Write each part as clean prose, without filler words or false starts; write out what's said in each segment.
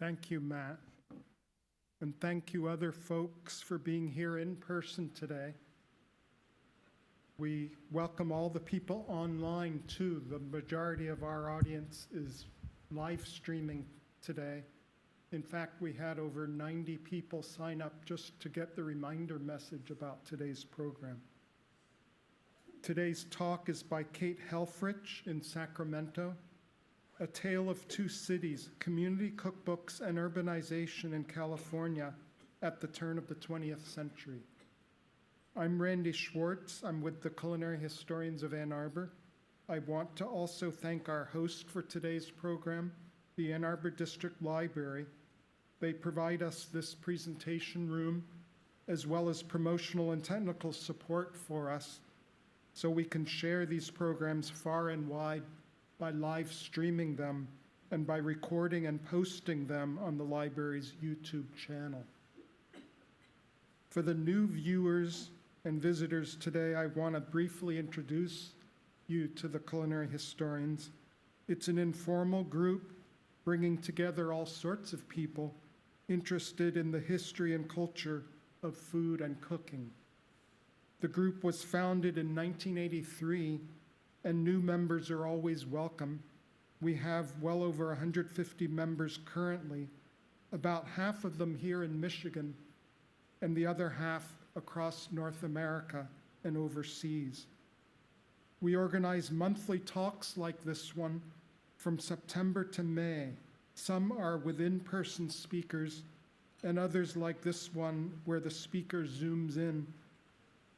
Thank you, Matt. And thank you, other folks, for being here in person today. We welcome all the people online, too. The majority of our audience is live streaming today. In fact, we had over 90 people sign up just to get the reminder message about today's program. Today's talk is by Kate Helfrich in Sacramento. A Tale of Two Cities, Community Cookbooks and Urbanization in California at the turn of the 20th century. I'm Randy Schwartz. I'm with the Culinary Historians of Ann Arbor. I want to also thank our host for today's program, the Ann Arbor District Library. They provide us this presentation room as well as promotional and technical support for us so we can share these programs far and wide by live streaming them and by recording and posting them on the library's YouTube channel. For the new viewers and visitors today, I want to briefly introduce you to the Culinary Historians. It's an informal group bringing together all sorts of people interested in the history and culture of food and cooking. The group was founded in 1983, and new members are always welcome. We have well over 150 members currently, about half of them here in Michigan, and the other half across North America and overseas. We organize monthly talks like this one from September to May. Some are with in-person speakers, and others like this one where the speaker zooms in.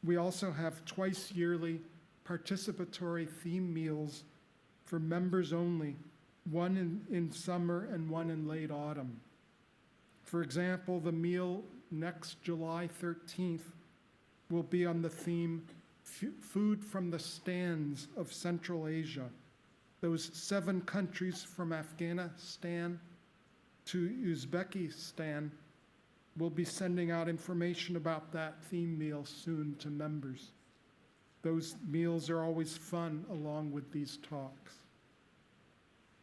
We also have twice yearly participatory theme meals for members only, one in summer and one in late autumn. For example, the meal next July 13th will be on the theme Food from the Stands of Central Asia. Those 7 countries from Afghanistan to Uzbekistan will be sending out information about that theme meal soon to members. Those meals are always fun along with these talks.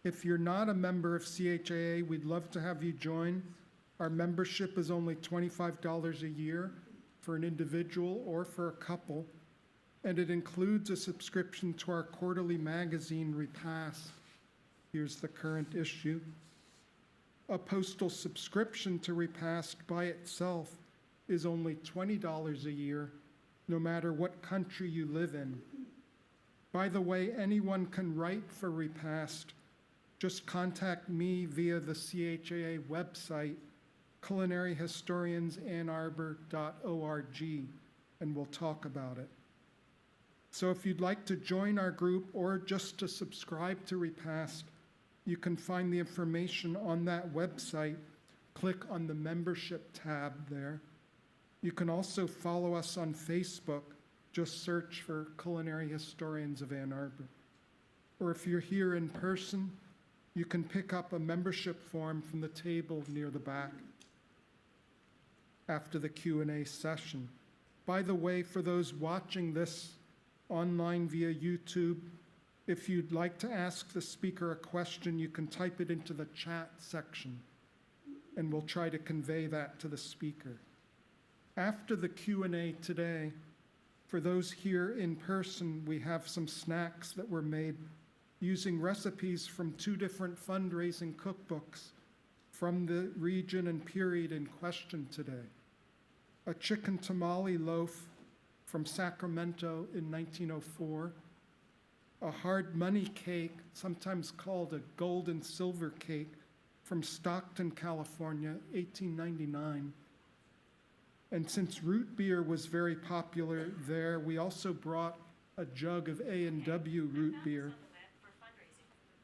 If you're not a member of CHAA, we'd love to have you join. Our membership is only $25 a year for an individual or for a couple, and it includes a subscription to our quarterly magazine, Repast. Here's the current issue. A postal subscription to Repast by itself is only $20 a year, no matter what country you live in. By the way, anyone can write for Repast. Just contact me via the CHAA website, culinaryhistoriansannarbor.org, and we'll talk about it. So if you'd like to join our group or just to subscribe to Repast, you can find the information on that website. Click on the membership tab there. You can also follow us on Facebook. Just search for Culinary Historians of Ann Arbor. Or if you're here in person, you can pick up a membership form from the table near the back after the Q&A session. By the way, for those watching this online via YouTube, if you'd like to ask the speaker a question, you can type it into the chat section, and we'll try to convey that to the speaker. After the Q&A today, for those here in person, we have some snacks that were made using recipes from 2 different fundraising cookbooks from the region and period in question today. A chicken tamale loaf from Sacramento in 1904, a hard money cake, sometimes called a gold and silver cake, from Stockton, California, 1899. And since root beer was very popular there, we also brought a jug of A&W root beer,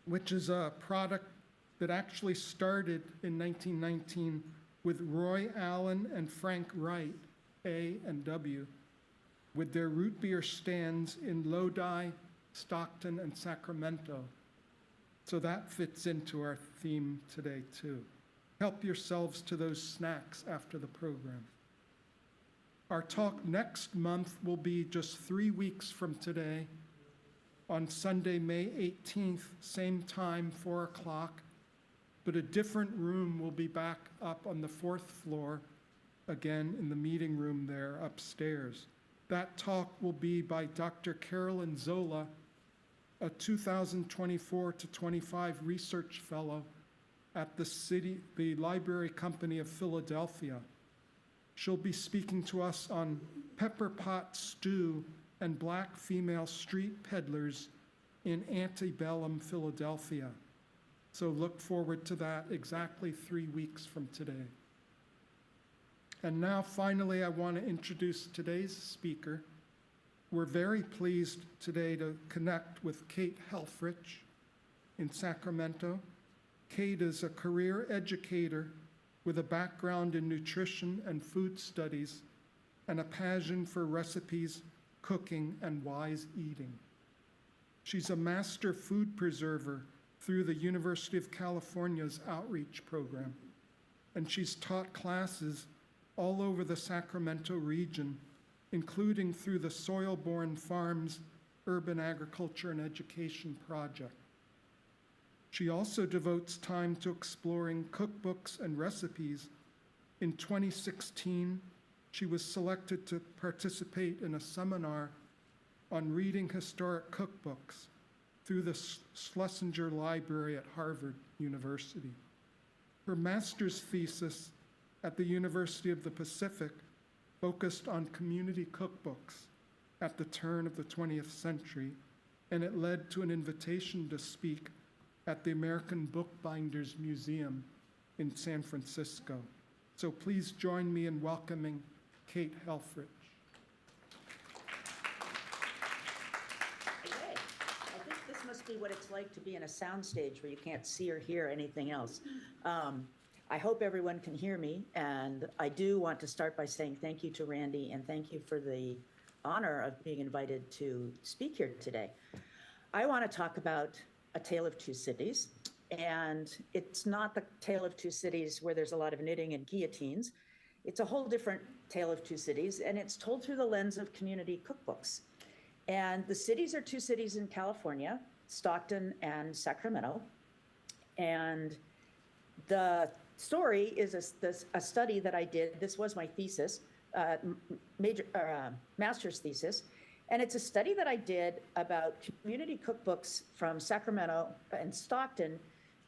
which is a product that actually started in 1919 with Roy Allen and Frank Wright, A&W, with their root beer stands in Lodi, Stockton, and Sacramento. So that fits into our theme today, too. Help yourselves to those snacks after the program. Our talk next month will be just 3 weeks from today, on Sunday, May 18th, same time, 4 o'clock. but a different room will be back up on the 4th floor, again in the meeting room there upstairs. That talk will be by Dr. Carolyn Zola, a 2024 to 25 research fellow at the Library Company of Philadelphia. She'll be speaking to us on pepper pot stew and black female street peddlers in antebellum Philadelphia. So look forward to that exactly 3 weeks from today. And now finally, I want to introduce today's speaker. We're very pleased today to connect with Kate Helfrich in Sacramento. Kate is a career educator with a background in nutrition and food studies and a passion for recipes, cooking, and wise eating. She's a master food preserver through the University of California's outreach program, and she's taught classes all over the Sacramento region, including through the Soil-Born Farms Urban Agriculture and Education Project. She also devotes time to exploring cookbooks and recipes. In 2016, she was selected to participate in a seminar on reading historic cookbooks through the Schlesinger Library at Harvard University. Her master's thesis at the University of the Pacific focused on community cookbooks at the turn of the 20th century, and it led to an invitation to speak at the American Bookbinders Museum in San Francisco. So please join me in welcoming Kate Helfrich. Okay, I think this must be what it's like to be in a soundstage where you can't see or hear anything else. I hope everyone can hear me, and I do want to start by saying thank you to Randy and thank you for the honor of being invited to speak here today. I want to talk about A Tale of Two Cities, and it's not the Tale of Two Cities where there's a lot of knitting and guillotines. It's a whole different Tale of Two Cities, and it's told through the lens of community cookbooks. And the cities are two cities in California, Stockton and Sacramento. And the story is a study that I did. This was my thesis, master's thesis. And it's a study that I did about community cookbooks from Sacramento and Stockton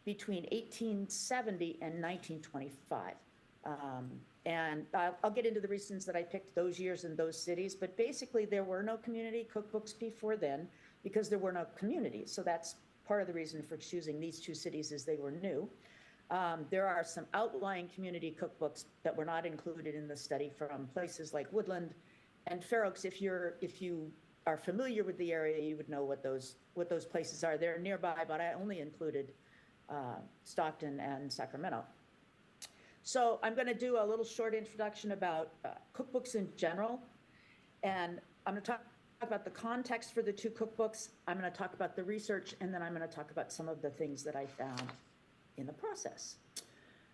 between 1870 and 1925. And I'll get into the reasons that I picked those years and those cities, but basically there were no community cookbooks before then because there were no communities. So that's part of the reason for choosing these two cities is they were new. There are some outlying community cookbooks that were not included in the study from places like Woodland and Fair Oaks. If you are familiar with the area, you would know what those places are. They're nearby, but I only included Stockton and Sacramento. So I'm going to do a little short introduction about cookbooks in general, and I'm going to talk about the context for the two cookbooks. I'm going to talk about the research, and then I'm going to talk about some of the things that I found in the process.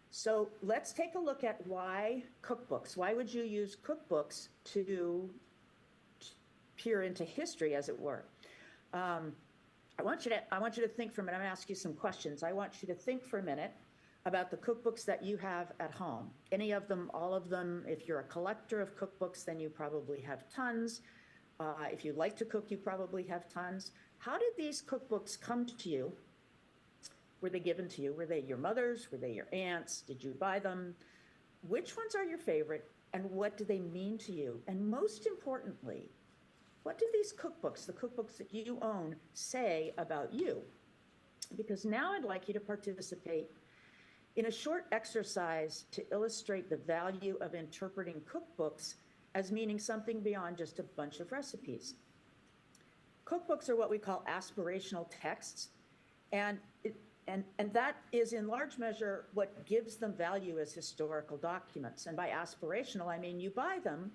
So let's take a look at why cookbooks. Why would you use cookbooks to peer into history, as it were? I want you to think for a minute. I'm going to ask you some questions. I want you to think for a minute about the cookbooks that you have at home. Any of them, all of them. If you're a collector of cookbooks, then you probably have tons. If you like to cook, you probably have tons. How did these cookbooks come to you? Were they given to you? Were they your mother's? Were they your aunt's? Did you buy them? Which ones are your favorite, and what do they mean to you? And most importantly, what do these cookbooks, the cookbooks that you own, say about you? Because now I'd like you to participate in a short exercise to illustrate the value of interpreting cookbooks as meaning something beyond just a bunch of recipes. Cookbooks are what we call aspirational texts, and that is in large measure what gives them value as historical documents. And by aspirational, I mean you buy them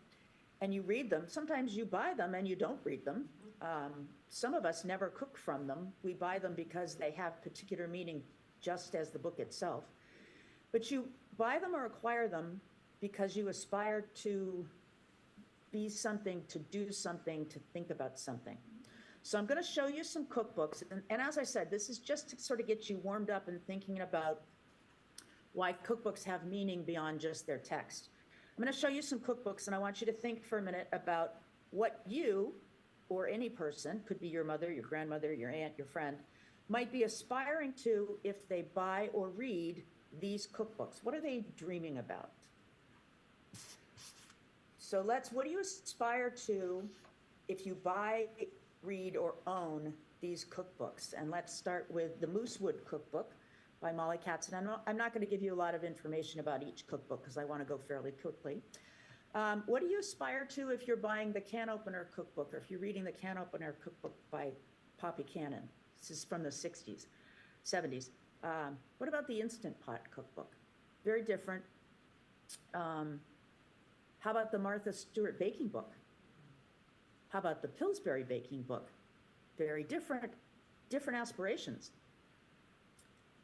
and you read them. Sometimes you buy them and you don't read them. Some of us never cook from them. We buy them because they have particular meaning, just as the book itself. But you buy them or acquire them because you aspire to be something, to do something, to think about something. So I'm going to show you some cookbooks. And as I said, this is just to sort of get you warmed up and thinking about why cookbooks have meaning beyond just their text. I'm going to show you some cookbooks, and I want you to think for a minute about what you or any person, could be your mother, your grandmother, your aunt, your friend, might be aspiring to if they buy or read these cookbooks. What are they dreaming about? So what do you aspire to if you buy, read, or own these cookbooks? And let's start with the Moosewood Cookbook by Molly Katz. And I'm not going to give you a lot of information about each cookbook because I want to go fairly quickly. What do you aspire to if you're buying the Can Opener Cookbook, or if you're reading the Can Opener Cookbook by Poppy Cannon? This is from the 60s, 70s. What about the Instant Pot Cookbook? Very different. How about the Martha Stewart Baking Book? How about the Pillsbury Baking Book? Very different aspirations.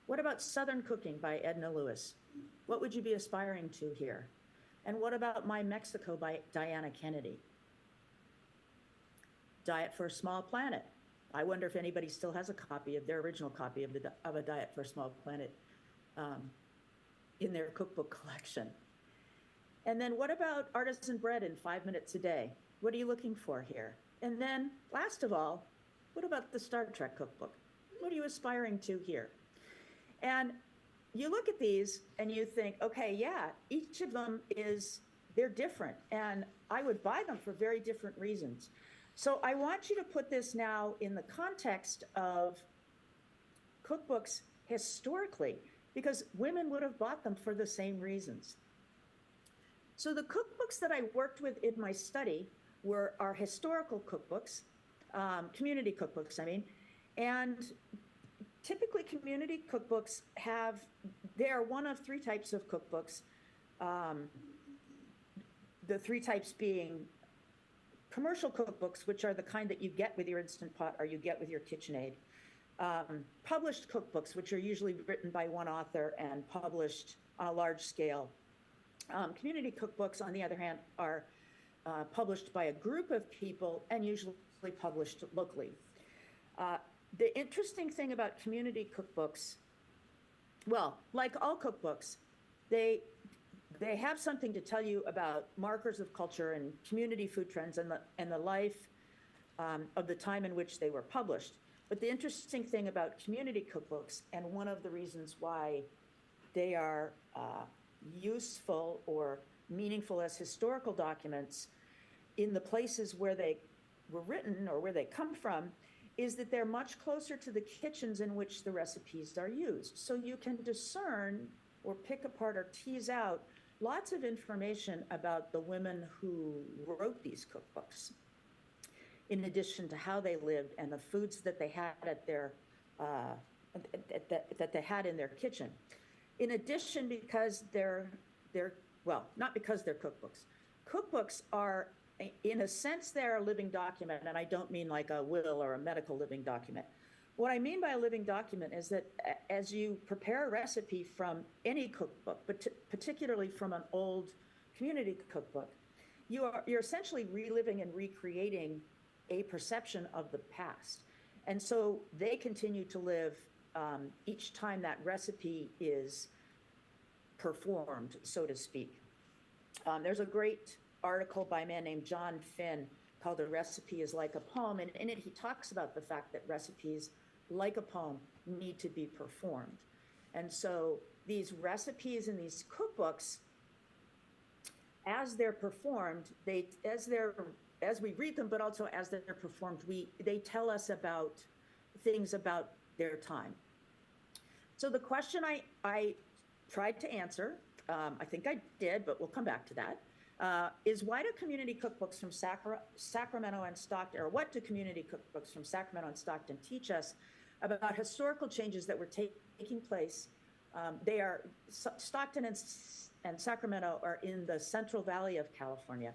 What about Southern Cooking by Edna Lewis? What would you be aspiring to here? And what about My Mexico by Diana Kennedy? Diet for a Small Planet. I wonder if anybody still has a copy of their original copy of A Diet for a Small Planet in their cookbook collection. And then what about Artisan Bread in 5 Minutes a Day? What are you looking for here? And then last of all, what about the Star Trek cookbook? What are you aspiring to here? And you look at these and you think, okay, yeah, each of them they're different, and I would buy them for very different reasons. So I want you to put this now in the context of cookbooks historically, because women would have bought them for the same reasons. So the cookbooks that I worked with in my study are historical cookbooks, community cookbooks, I mean, and typically community cookbooks they are one of three types of cookbooks. The three types being commercial cookbooks, which are the kind that you get with your Instant Pot or you get with your KitchenAid. Published cookbooks, which are usually written by one author and published on a large scale. Community cookbooks, on the other hand, are published by a group of people and usually published locally. The interesting thing about community cookbooks, well, like all cookbooks, they have something to tell you about markers of culture and community food trends and the life of the time in which they were published. But the interesting thing about community cookbooks, and one of the reasons why they are useful or meaningful as historical documents in the places where they were written or where they come from, is that they're much closer to the kitchens in which the recipes are used. So you can discern or pick apart or tease out lots of information about the women who wrote these cookbooks, in addition to how they lived and the foods that they had at their that they had in their kitchen. In addition, because not because they're cookbooks. Cookbooks are, in a sense, they're a living document, and I don't mean like a will or a medical living document. What I mean by a living document is that as you prepare a recipe from any cookbook, but particularly from an old community cookbook, you're essentially reliving and recreating a perception of the past. And so they continue to live each time that recipe is performed, so to speak. There's a great article by a man named John Finn called "A Recipe is Like a Poem," and in it he talks about the fact that recipes, like a poem, need to be performed. And so these recipes in these cookbooks, as they're performed, as we read them, but also as they're performed, they tell us about things about their time. So the question I tried to answer, I think I did, but we'll come back to that, is why do community cookbooks from Sacramento and Stockton, or what do community cookbooks from Sacramento and Stockton teach us about historical changes that were taking place? Stockton and Sacramento are in the Central Valley of California,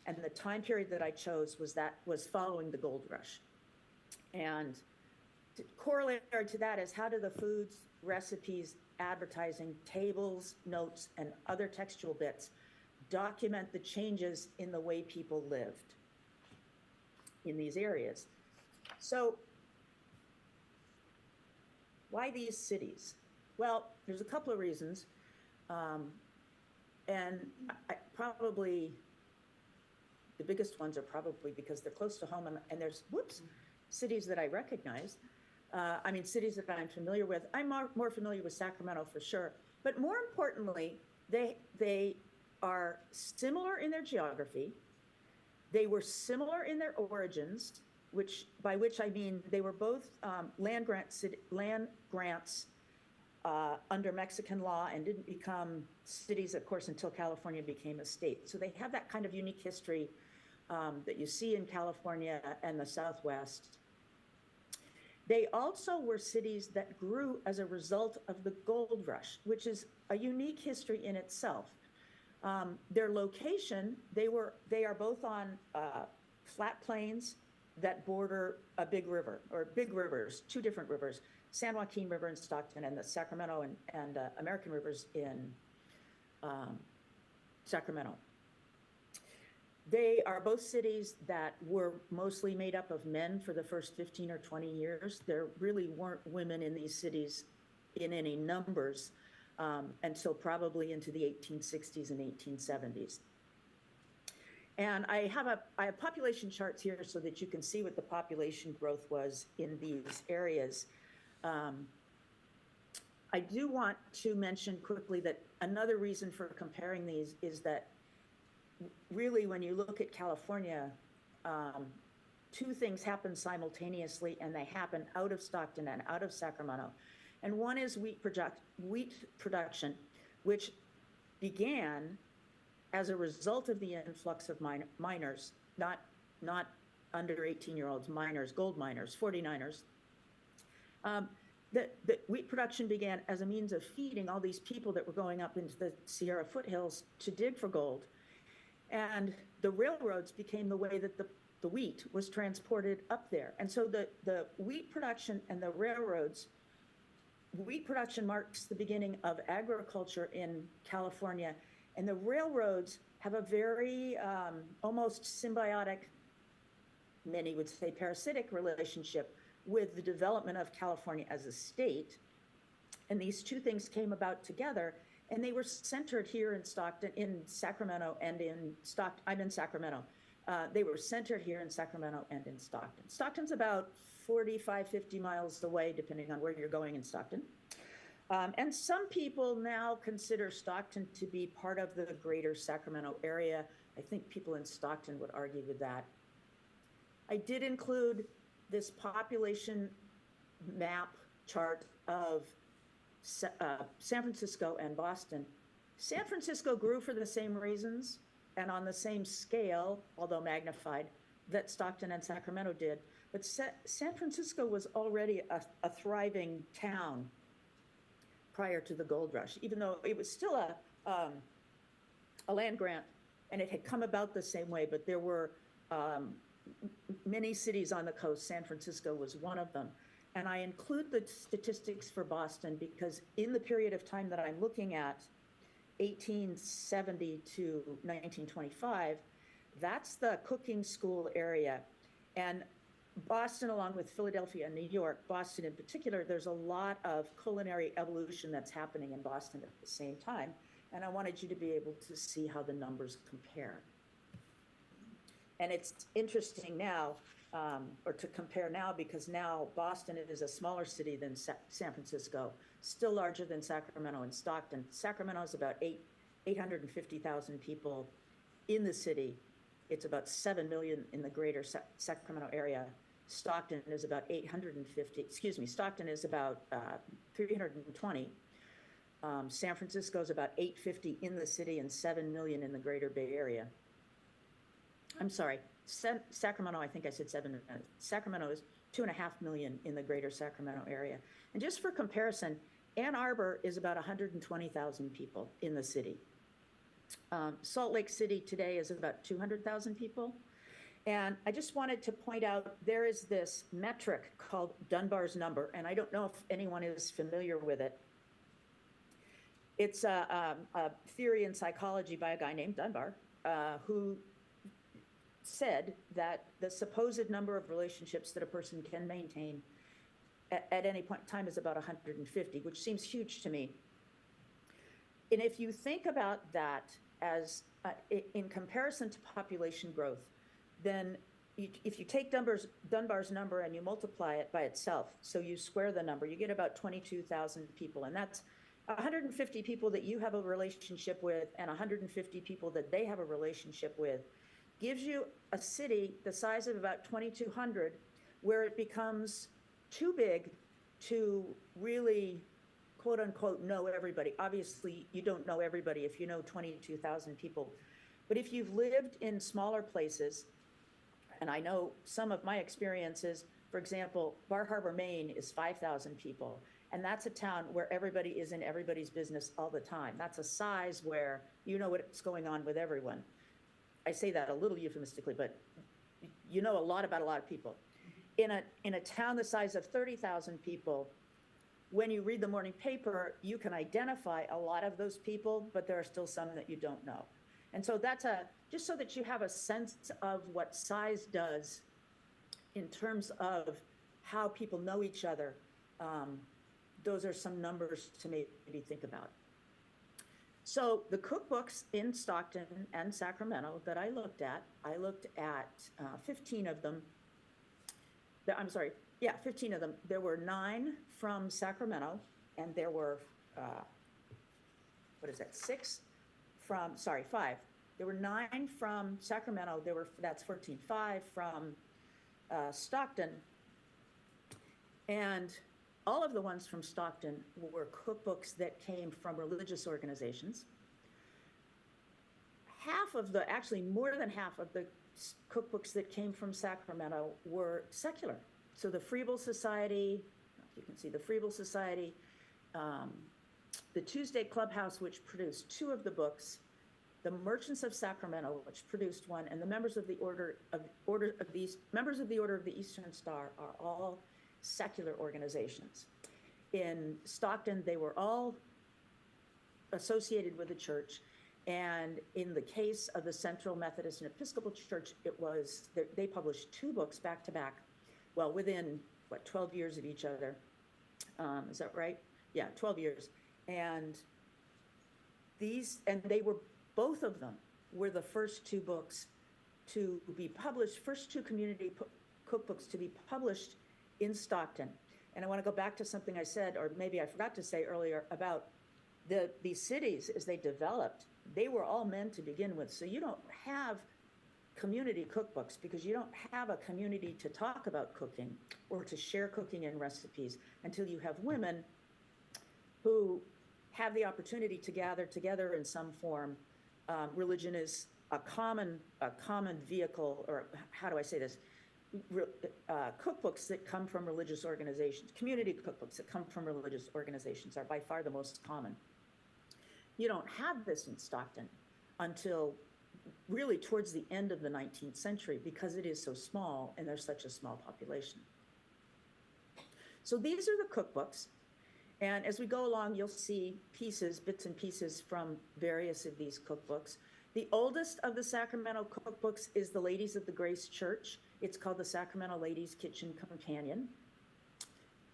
and the time period that I chose was following the gold rush. And corollary to that is, how do the foods, recipes, advertising, tables, notes, and other textual bits document the changes in the way people lived in these areas? So why these cities? Well, there's a couple of reasons. And probably the biggest ones are probably because they're close to home, and there's, cities that I recognize. Cities that I'm familiar with. I'm more familiar with Sacramento for sure. But more importantly, they are similar in their geography. They were similar in their origins, by which I mean they were both land grants under Mexican law, and didn't become cities, of course, until California became a state. So they have that kind of unique history that you see in California and the Southwest. They also were cities that grew as a result of the gold rush, which is a unique history in itself. Their location, they are both on flat plains that border a big river, or big rivers, two different rivers, San Joaquin River in Stockton, and the Sacramento and American rivers in Sacramento. They are both cities that were mostly made up of men for the first 15 or 20 years. There really weren't women in these cities in any numbers until probably into the 1860s and 1870s. And I have population charts here so that you can see what the population growth was in these areas. I do want to mention quickly that another reason for comparing these is that really, when you look at California, two things happen simultaneously, and they happen out of Stockton and out of Sacramento. And one is wheat production, which began as a result of the influx of miners, not under 18-year-olds, miners, gold miners, 49ers. The wheat production began as a means of feeding all these people that were going up into the Sierra foothills to dig for gold. And the railroads became the way that the wheat was transported up there. And so the wheat production and the railroads, wheat production marks the beginning of agriculture in California. And the railroads have a very almost symbiotic, many would say parasitic relationship with the development of California as a state. And these two things came about together. And they were centered here in Stockton, in Sacramento, and in Stockton. I'm in Sacramento. They were centered here in Sacramento and in Stockton. Stockton's about 45, 50 miles away, depending on where you're going in Stockton. And some people now consider Stockton to be part of the greater Sacramento area. I think people in Stockton would argue with that. I did include this population map chart of San Francisco and Boston. San Francisco grew for the same reasons and on the same scale, although magnified, that Stockton and Sacramento did. But San Francisco was already a thriving town prior to the gold rush, even though it was still a land grant, and it had come about the same way, but there were many cities on the coast. San Francisco was one of them. And I include the statistics for Boston because in the period of time that I'm looking at, 1870 to 1925, that's the cooking school area. And Boston, along with Philadelphia and New York, Boston in particular, there's a lot of culinary evolution that's happening in Boston at the same time. And I wanted you to be able to see how the numbers compare. And it's interesting now, or to compare now, because now Boston is a smaller city than San Francisco, still larger than Sacramento and Stockton. Sacramento is about 850,000 people in the city. It's about 7 million in the greater Sacramento area. Stockton is about Stockton is about 320. San Francisco is about 850 in the city and 7 million in the greater Bay Area. I'm sorry, Sacramento, I think I said 7 million. Sacramento is 2.5 million in the greater Sacramento area. And just for comparison, Ann Arbor is about 120,000 people in the city. Salt Lake City today is about 200,000 people. And I just wanted to point out, there is this metric called Dunbar's number, and I don't know if anyone is familiar with it. It's a theory in psychology by a guy named Dunbar, who said that the supposed number of relationships that a person can maintain at any point in time is about 150, which seems huge to me. And if you think about that as in comparison to population growth, then if you take Dunbar's number and you multiply it by itself, so you square the number, you get about 22,000 people. And that's 150 people that you have a relationship with and 150 people that they have a relationship with, gives you a city the size of about 2,200, where it becomes too big to really, quote unquote, know everybody. Obviously, you don't know everybody if you know 22,000 people. But if you've lived in smaller places, and I know some of my experiences, for example, Bar Harbor, Maine is 5,000 people. And that's a town where everybody is in everybody's business all the time. That's a size where you know what's going on with everyone. I say that a little euphemistically, but you know a lot about a lot of people. In a town the size of 30,000 people, when you read the morning paper, you can identify a lot of those people, but there are still some that you don't know. And so that's just so that you have a sense of what size does in terms of how people know each other. Those are some numbers to maybe think about. So the cookbooks in Stockton and Sacramento that I looked at 15 of them. I'm sorry, yeah, 15 of them. There were 9 from Sacramento, and there were, 5. There were 9 from Sacramento. That's 14. 5 from Stockton. And all of the ones from Stockton were cookbooks that came from religious organizations. Actually more than half of the cookbooks that came from Sacramento were secular. So the Freeble Society, you can see the Freeble Society, the Tuesday Clubhouse, which produced 2 of the books, the Merchants of Sacramento, which produced 1, and the members of the Order of the Eastern Star are all secular organizations. In Stockton, they were all associated with the church. And in the case of the Central Methodist and Episcopal Church, they published 2 books back to back, well, within, 12 years of each other. Is that right? Yeah, 12 years. And both of them were the first 2 books to be published, first 2 community cookbooks to be published in Stockton. And I want to go back to something I said, or maybe I forgot to say earlier, about these cities as they developed. They were all meant to begin with. So you don't have community cookbooks because you don't have a community to talk about cooking or to share cooking and recipes until you have women who have the opportunity to gather together in some form. Religion is a common vehicle, or how do I say this? Cookbooks that come from religious organizations, community cookbooks that come from religious organizations are by far the most common. You don't have this in Stockton until really towards the end of the 19th century because it is so small and there's such a small population. So these are the cookbooks. And as we go along, you'll see bits and pieces from various of these cookbooks. The oldest of the Sacramento cookbooks is the Ladies of the Grace Church. It's called the Sacramento Ladies Kitchen Companion.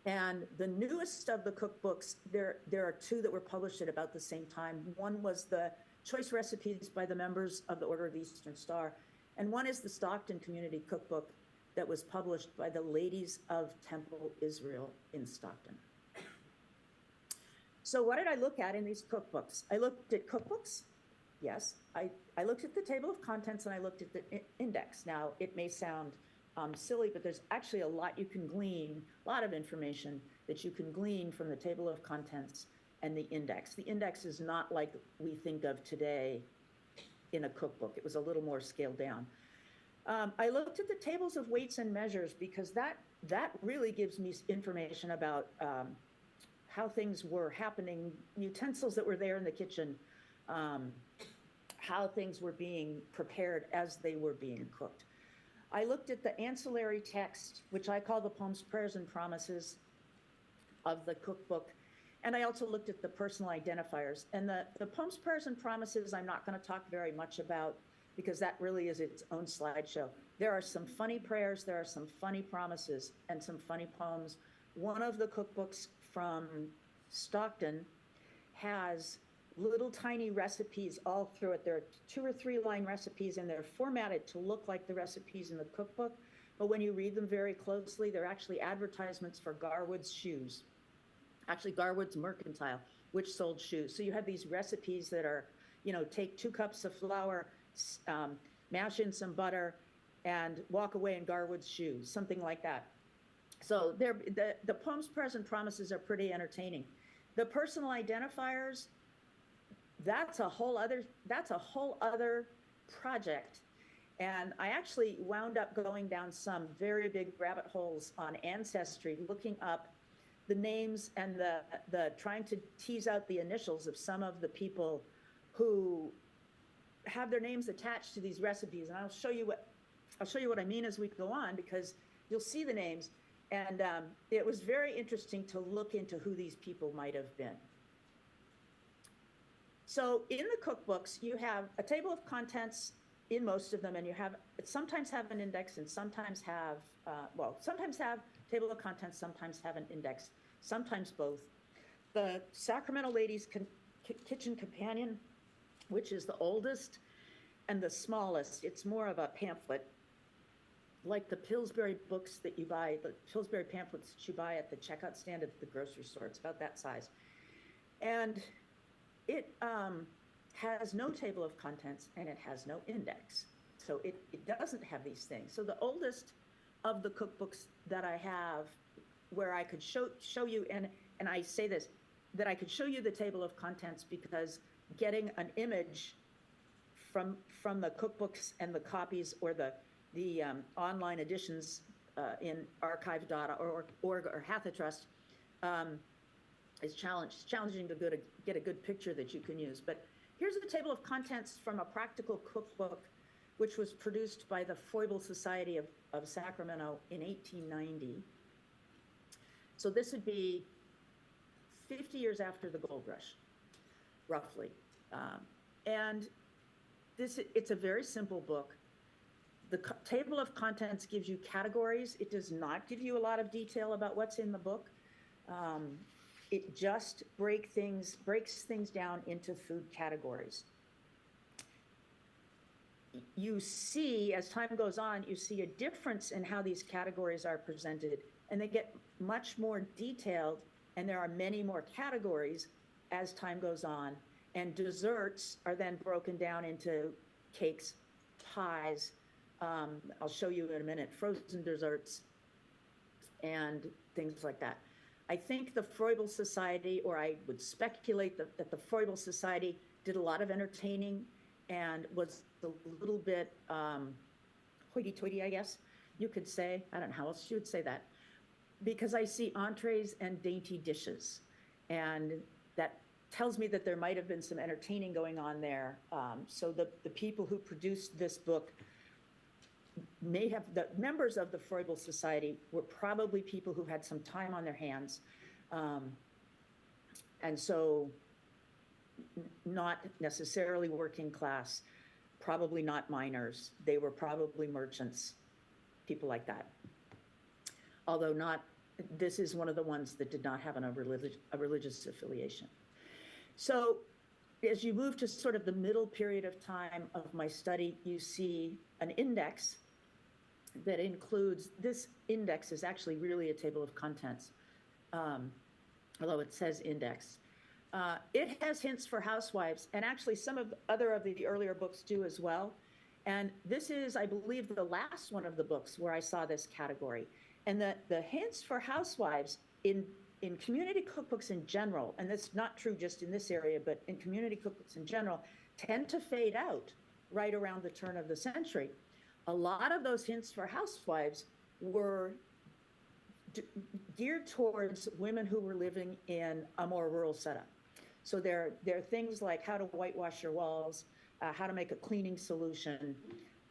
And the newest of the cookbooks, there are 2 that were published at about the same time. One was the Choice Recipes by the members of the Order of the Eastern Star, and one is the Stockton Community Cookbook that was published by the Ladies of Temple Israel in Stockton. So what did I look at in these cookbooks? I looked at cookbooks. Yes, I looked at the table of contents and I looked at the index. Now, it may sound silly, but there's actually a lot you can glean, a lot of information that you can glean from the table of contents and the index. The index is not like we think of today in a cookbook. It was a little more scaled down. I looked at the tables of weights and measures because that really gives me information about how things were happening, utensils that were there in the kitchen, how things were being prepared as they were being cooked. I looked at the ancillary text, which I call the Poems, Prayers, and Promises of the cookbook. And I also looked at the personal identifiers. And the Poems, Prayers, and Promises, I'm not going to talk very much about because that really is its own slideshow. There are some funny prayers, there are some funny promises, and some funny poems. One of the cookbooks from Stockton has little tiny recipes all through it. There are 2 or 3 line recipes, and they're formatted to look like the recipes in the cookbook. But when you read them very closely, they're actually advertisements for Garwood's shoes. Actually, Garwood's Mercantile, which sold shoes. So you have these recipes that are, take 2 cups of flour, mash in some butter, and walk away in Garwood's shoes, something like that. So the poems, prayers, and promises are pretty entertaining. The personal identifiers, that's a whole other project. And I actually wound up going down some very big rabbit holes on Ancestry, looking up the names and the trying to tease out the initials of some of the people who have their names attached to these recipes. And I'll show you what I mean as we go on, because you'll see the names. And it was very interesting to look into who these people might have been. So in the cookbooks, you have a table of contents in most of them, and sometimes have an index and sometimes have, sometimes have table of contents, sometimes have an index, sometimes both. The Sacramento Ladies Kitchen Companion, which is the oldest and the smallest, it's more of a pamphlet, like the Pillsbury books that you buy, the Pillsbury pamphlets that you buy at the checkout stand at the grocery store. It's about that size. And it has no table of contents and it has no index. So it doesn't have these things. So the oldest of the cookbooks that I have, where I could show you, and I say this, that I could show you the table of contents, because getting an image from the cookbooks and the copies or the online editions in archive.org or Hathitrust is challenging to get a good picture that you can use. But here's the table of contents from a practical cookbook, which was produced by the Foible Society of Sacramento in 1890. So this would be 50 years after the gold rush, roughly. And it's a very simple book. The table of contents gives you categories. It does not give you a lot of detail about what's in the book. It just breaks things down into food categories. You see, as time goes on, you see a difference in how these categories are presented, and they get much more detailed, and there are many more categories as time goes on. And desserts are then broken down into cakes, pies, I'll show you in a minute, frozen desserts, and things like that. I think the Foible Society, or I would speculate that the Foible Society did a lot of entertaining and was a little bit hoity-toity, I guess you could say. I don't know how else you would say that. Because I see entrees and dainty dishes. And that tells me that there might have been some entertaining going on there. So the people who produced this book may have, the members of the Foible Society were probably people who had some time on their hands. And so not necessarily working class, probably not miners. They were probably merchants, people like that. Although this is one of the ones that did not have a religious affiliation. So as you move to sort of the middle period of time of my study, you see an index that includes, this index is actually really a table of contents, although it says index. It has hints for housewives, and actually some of the earlier books do as well. And this is, I believe, the last one of the books where I saw this category. And the hints for housewives in community cookbooks in general, and that's not true just in this area, but in community cookbooks in general, tend to fade out right around the turn of the century. A lot of those hints for housewives were geared towards women who were living in a more rural setup. So there are things like how to whitewash your walls, how to make a cleaning solution,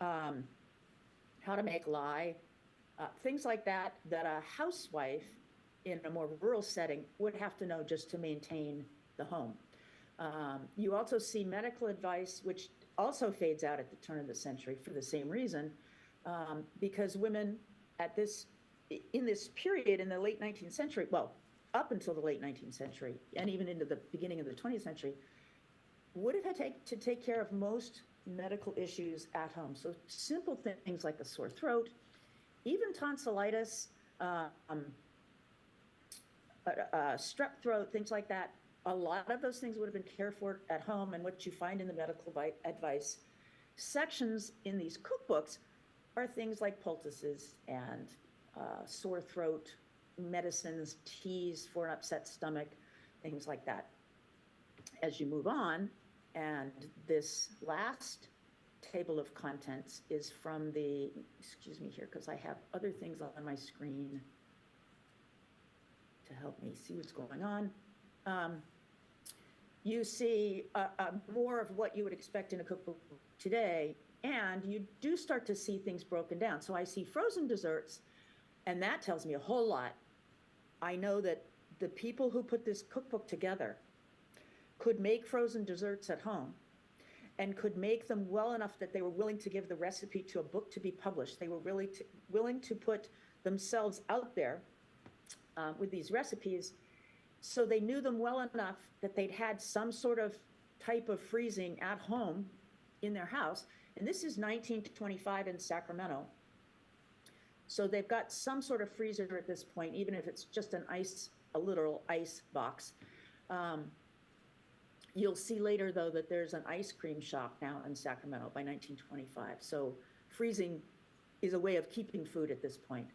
how to make lye, things like that a housewife in a more rural setting would have to know just to maintain the home. You also see medical advice, which also fades out at the turn of the century for the same reason, because women in this period in the late 19th century, well, up until the late 19th century, and even into the beginning of the 20th century, would have had to take care of most medical issues at home. So simple things like a sore throat, even tonsillitis, strep throat, things like that. A lot of those things would have been cared for at home, and what you find in the medical advice sections in these cookbooks are things like poultices and sore throat, medicines, teas for an upset stomach, things like that. As you move on, and this last table of contents is from the, excuse me here, because I have other things on my screen to help me see what's going on. You see more of what you would expect in a cookbook today, and you do start to see things broken down. So I see frozen desserts, and that tells me a whole lot. I know that the people who put this cookbook together could make frozen desserts at home and could make them well enough that they were willing to give the recipe to a book to be published. They were really willing to put themselves out there with these recipes, so they knew them well enough that they'd had some sort of type of freezing at home in their house. And this is 1925 in Sacramento. So they've got some sort of freezer at this point, even if it's just a literal ice box. You'll see later, though, that there's an ice cream shop now in Sacramento by 1925. So freezing is a way of keeping food at this point.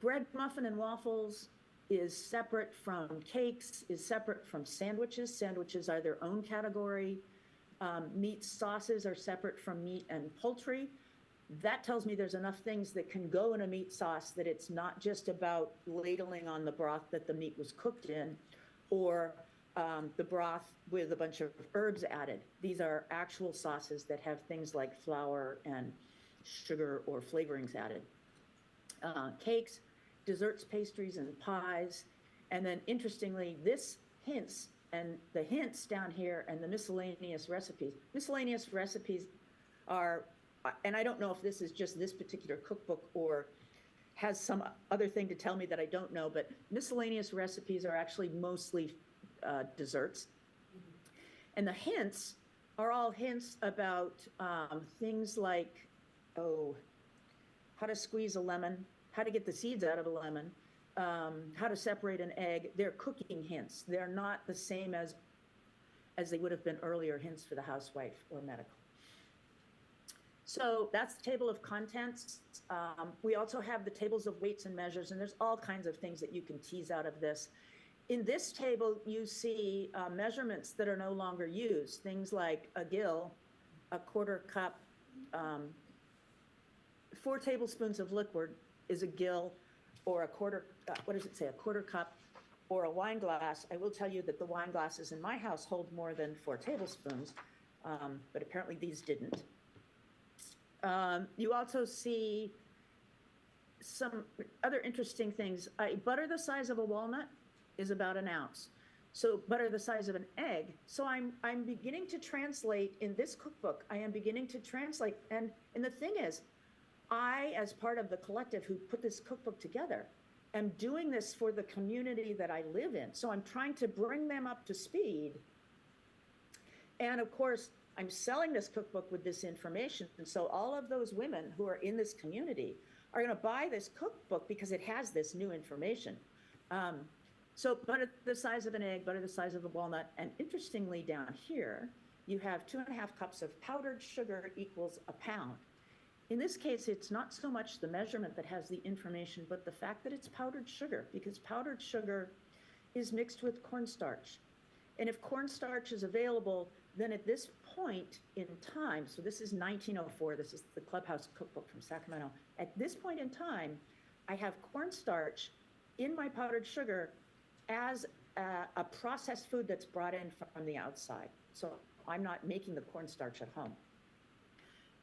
Bread, muffin, and waffles is separate from cakes, is separate from sandwiches. Sandwiches are their own category. Meat sauces are separate from meat and poultry. That tells me there's enough things that can go in a meat sauce that it's not just about ladling on the broth that the meat was cooked in, or the broth with a bunch of herbs added. These are actual sauces that have things like flour and sugar or flavorings added. Cakes, desserts, pastries, and pies. And then interestingly, this hints, and the hints down here and the miscellaneous recipes. Miscellaneous recipes are, and I don't know if this is just this particular cookbook or has some other thing to tell me that I don't know, but miscellaneous recipes are actually mostly desserts. And the hints are all hints about things like, how to squeeze a lemon, how to get the seeds out of a lemon, how to separate an egg. They're cooking hints. They're not the same as they would have been earlier hints for the housewife or medical. So that's the table of contents. We also have the tables of weights and measures, and there's all kinds of things that you can tease out of this. In this table, you see measurements that are no longer used, things like a gill, a quarter cup, 4 tablespoons of liquid is a gill, or a quarter, what does it say, a quarter cup, or a wine glass. I will tell you that the wine glasses in my house hold more than 4 tablespoons, but apparently these didn't. You also see some other interesting things. Butter the size of a walnut is about an ounce. So butter the size of an egg. So I'm beginning to translate in this cookbook. I am beginning to translate, and the thing is, I, as part of the collective who put this cookbook together, am doing this for the community that I live in. So I'm trying to bring them up to speed. And of course, I'm selling this cookbook with this information. And so all of those women who are in this community are going to buy this cookbook because it has this new information. So butter the size of an egg, butter the size of a walnut. And interestingly, down here, you have 2.5 cups of powdered sugar equals a pound. In this case, it's not so much the measurement that has the information, but the fact that it's powdered sugar, because powdered sugar is mixed with cornstarch. And if cornstarch is available, then at this point in time, so this is 1904, this is the Clubhouse Cookbook from Sacramento. At this point in time, I have cornstarch in my powdered sugar as a processed food that's brought in from the outside. So I'm not making the cornstarch at home.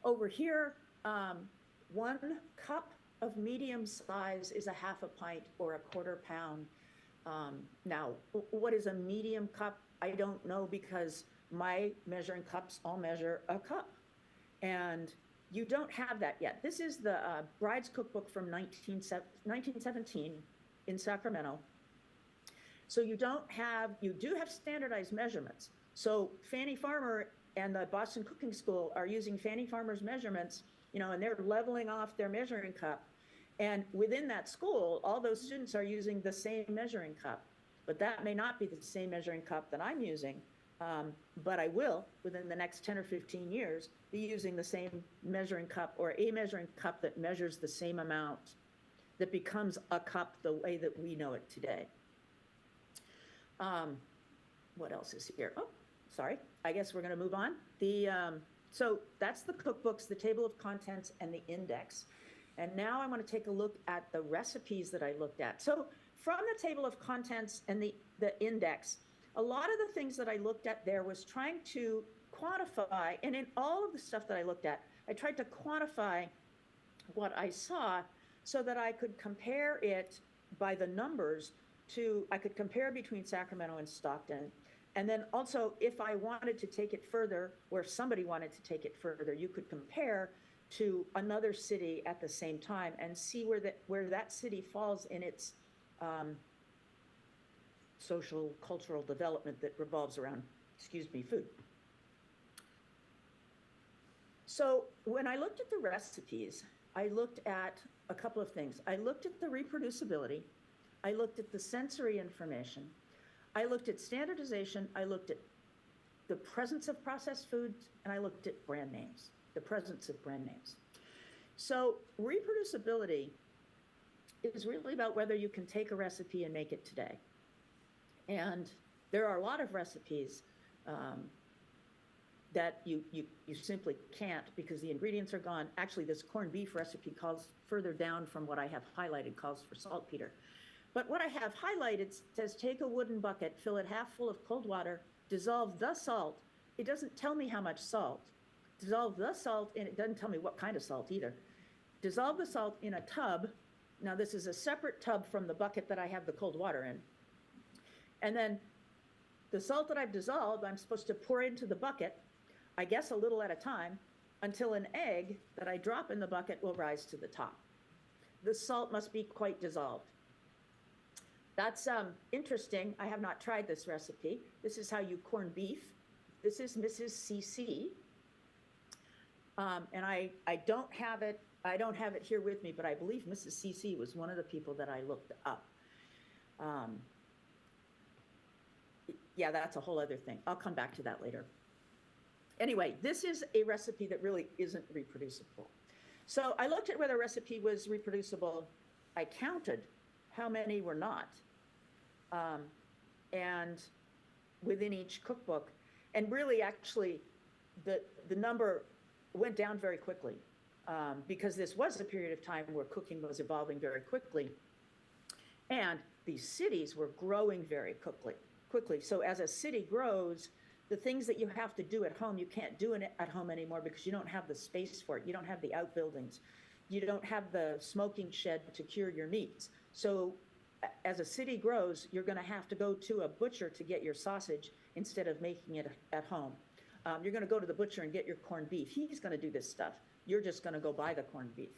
Over here, 1 cup of medium size is a 1/2 pint or a 1/4 pound. Now, what is a medium cup? I don't know, because my measuring cups all measure a cup. And you don't have that yet. This is the Bride's Cookbook from 1917 in Sacramento. So you do have standardized measurements, So Fannie Farmer and the Boston Cooking School are using Fannie Farmer's measurements, and they're leveling off their measuring cup. And within that school, all those students are using the same measuring cup. But that may not be the same measuring cup that I'm using. But I will, within the next 10 or 15 years, be using the same measuring cup, or a measuring cup that measures the same amount, that becomes a cup the way that we know it today. What else is here? Oh, sorry. I guess we're going to move on. So that's the cookbooks, the table of contents, and the index. And now I want to take a look at the recipes that I looked at. So from the table of contents and the index, a lot of the things that I looked at there was trying to quantify, and in all of the stuff that I looked at, I tried to quantify what I saw so that I could compare it by the numbers I could compare between Sacramento and Stockton. And then also, if I wanted to take it further, or if somebody wanted to take it further, you could compare to another city at the same time and see where that city falls in its social, cultural development that revolves around, food. So when I looked at the recipes, I looked at a couple of things. I looked at the reproducibility. I looked at the sensory information. I looked at standardization. I looked at the presence of processed foods, and I looked at brand names, the presence of brand names. So reproducibility is really about whether you can take a recipe and make it today. And there are a lot of recipes that you simply can't because the ingredients are gone. Actually, this corned beef recipe calls further down from what I have highlighted, calls for saltpeter. But what I have highlighted says take a wooden bucket, fill it half full of cold water, dissolve the salt. It doesn't tell me how much salt. Dissolve the salt, and it doesn't tell me what kind of salt either. Dissolve the salt in a tub. Now this is a separate tub from the bucket that I have the cold water in. And then the salt that I've dissolved, I'm supposed to pour into the bucket, I guess a little at a time, until an egg that I drop in the bucket will rise to the top. The salt must be quite dissolved. That's interesting. I have not tried this recipe. This is how you corn beef. This is Mrs. CC. And I don't have it. I don't have it here with me, but I believe Mrs. CC was one of the people that I looked up. Yeah, that's a whole other thing. I'll come back to that later. Anyway, this is a recipe that really isn't reproducible. So I looked at whether a recipe was reproducible. I counted how many were not, and within each cookbook. And really, actually, the number went down very quickly because this was a period of time where cooking was evolving very quickly. And these cities were growing very quickly. So as a city grows, the things that you have to do at home, you can't do it at home anymore because you don't have the space for it. You don't have the outbuildings. You don't have the smoking shed to cure your meats. So as a city grows, you're going to have to go to a butcher to get your sausage instead of making it at home. You're going to go to the butcher and get your corned beef. He's going to do this stuff. You're just going to go buy the corned beef.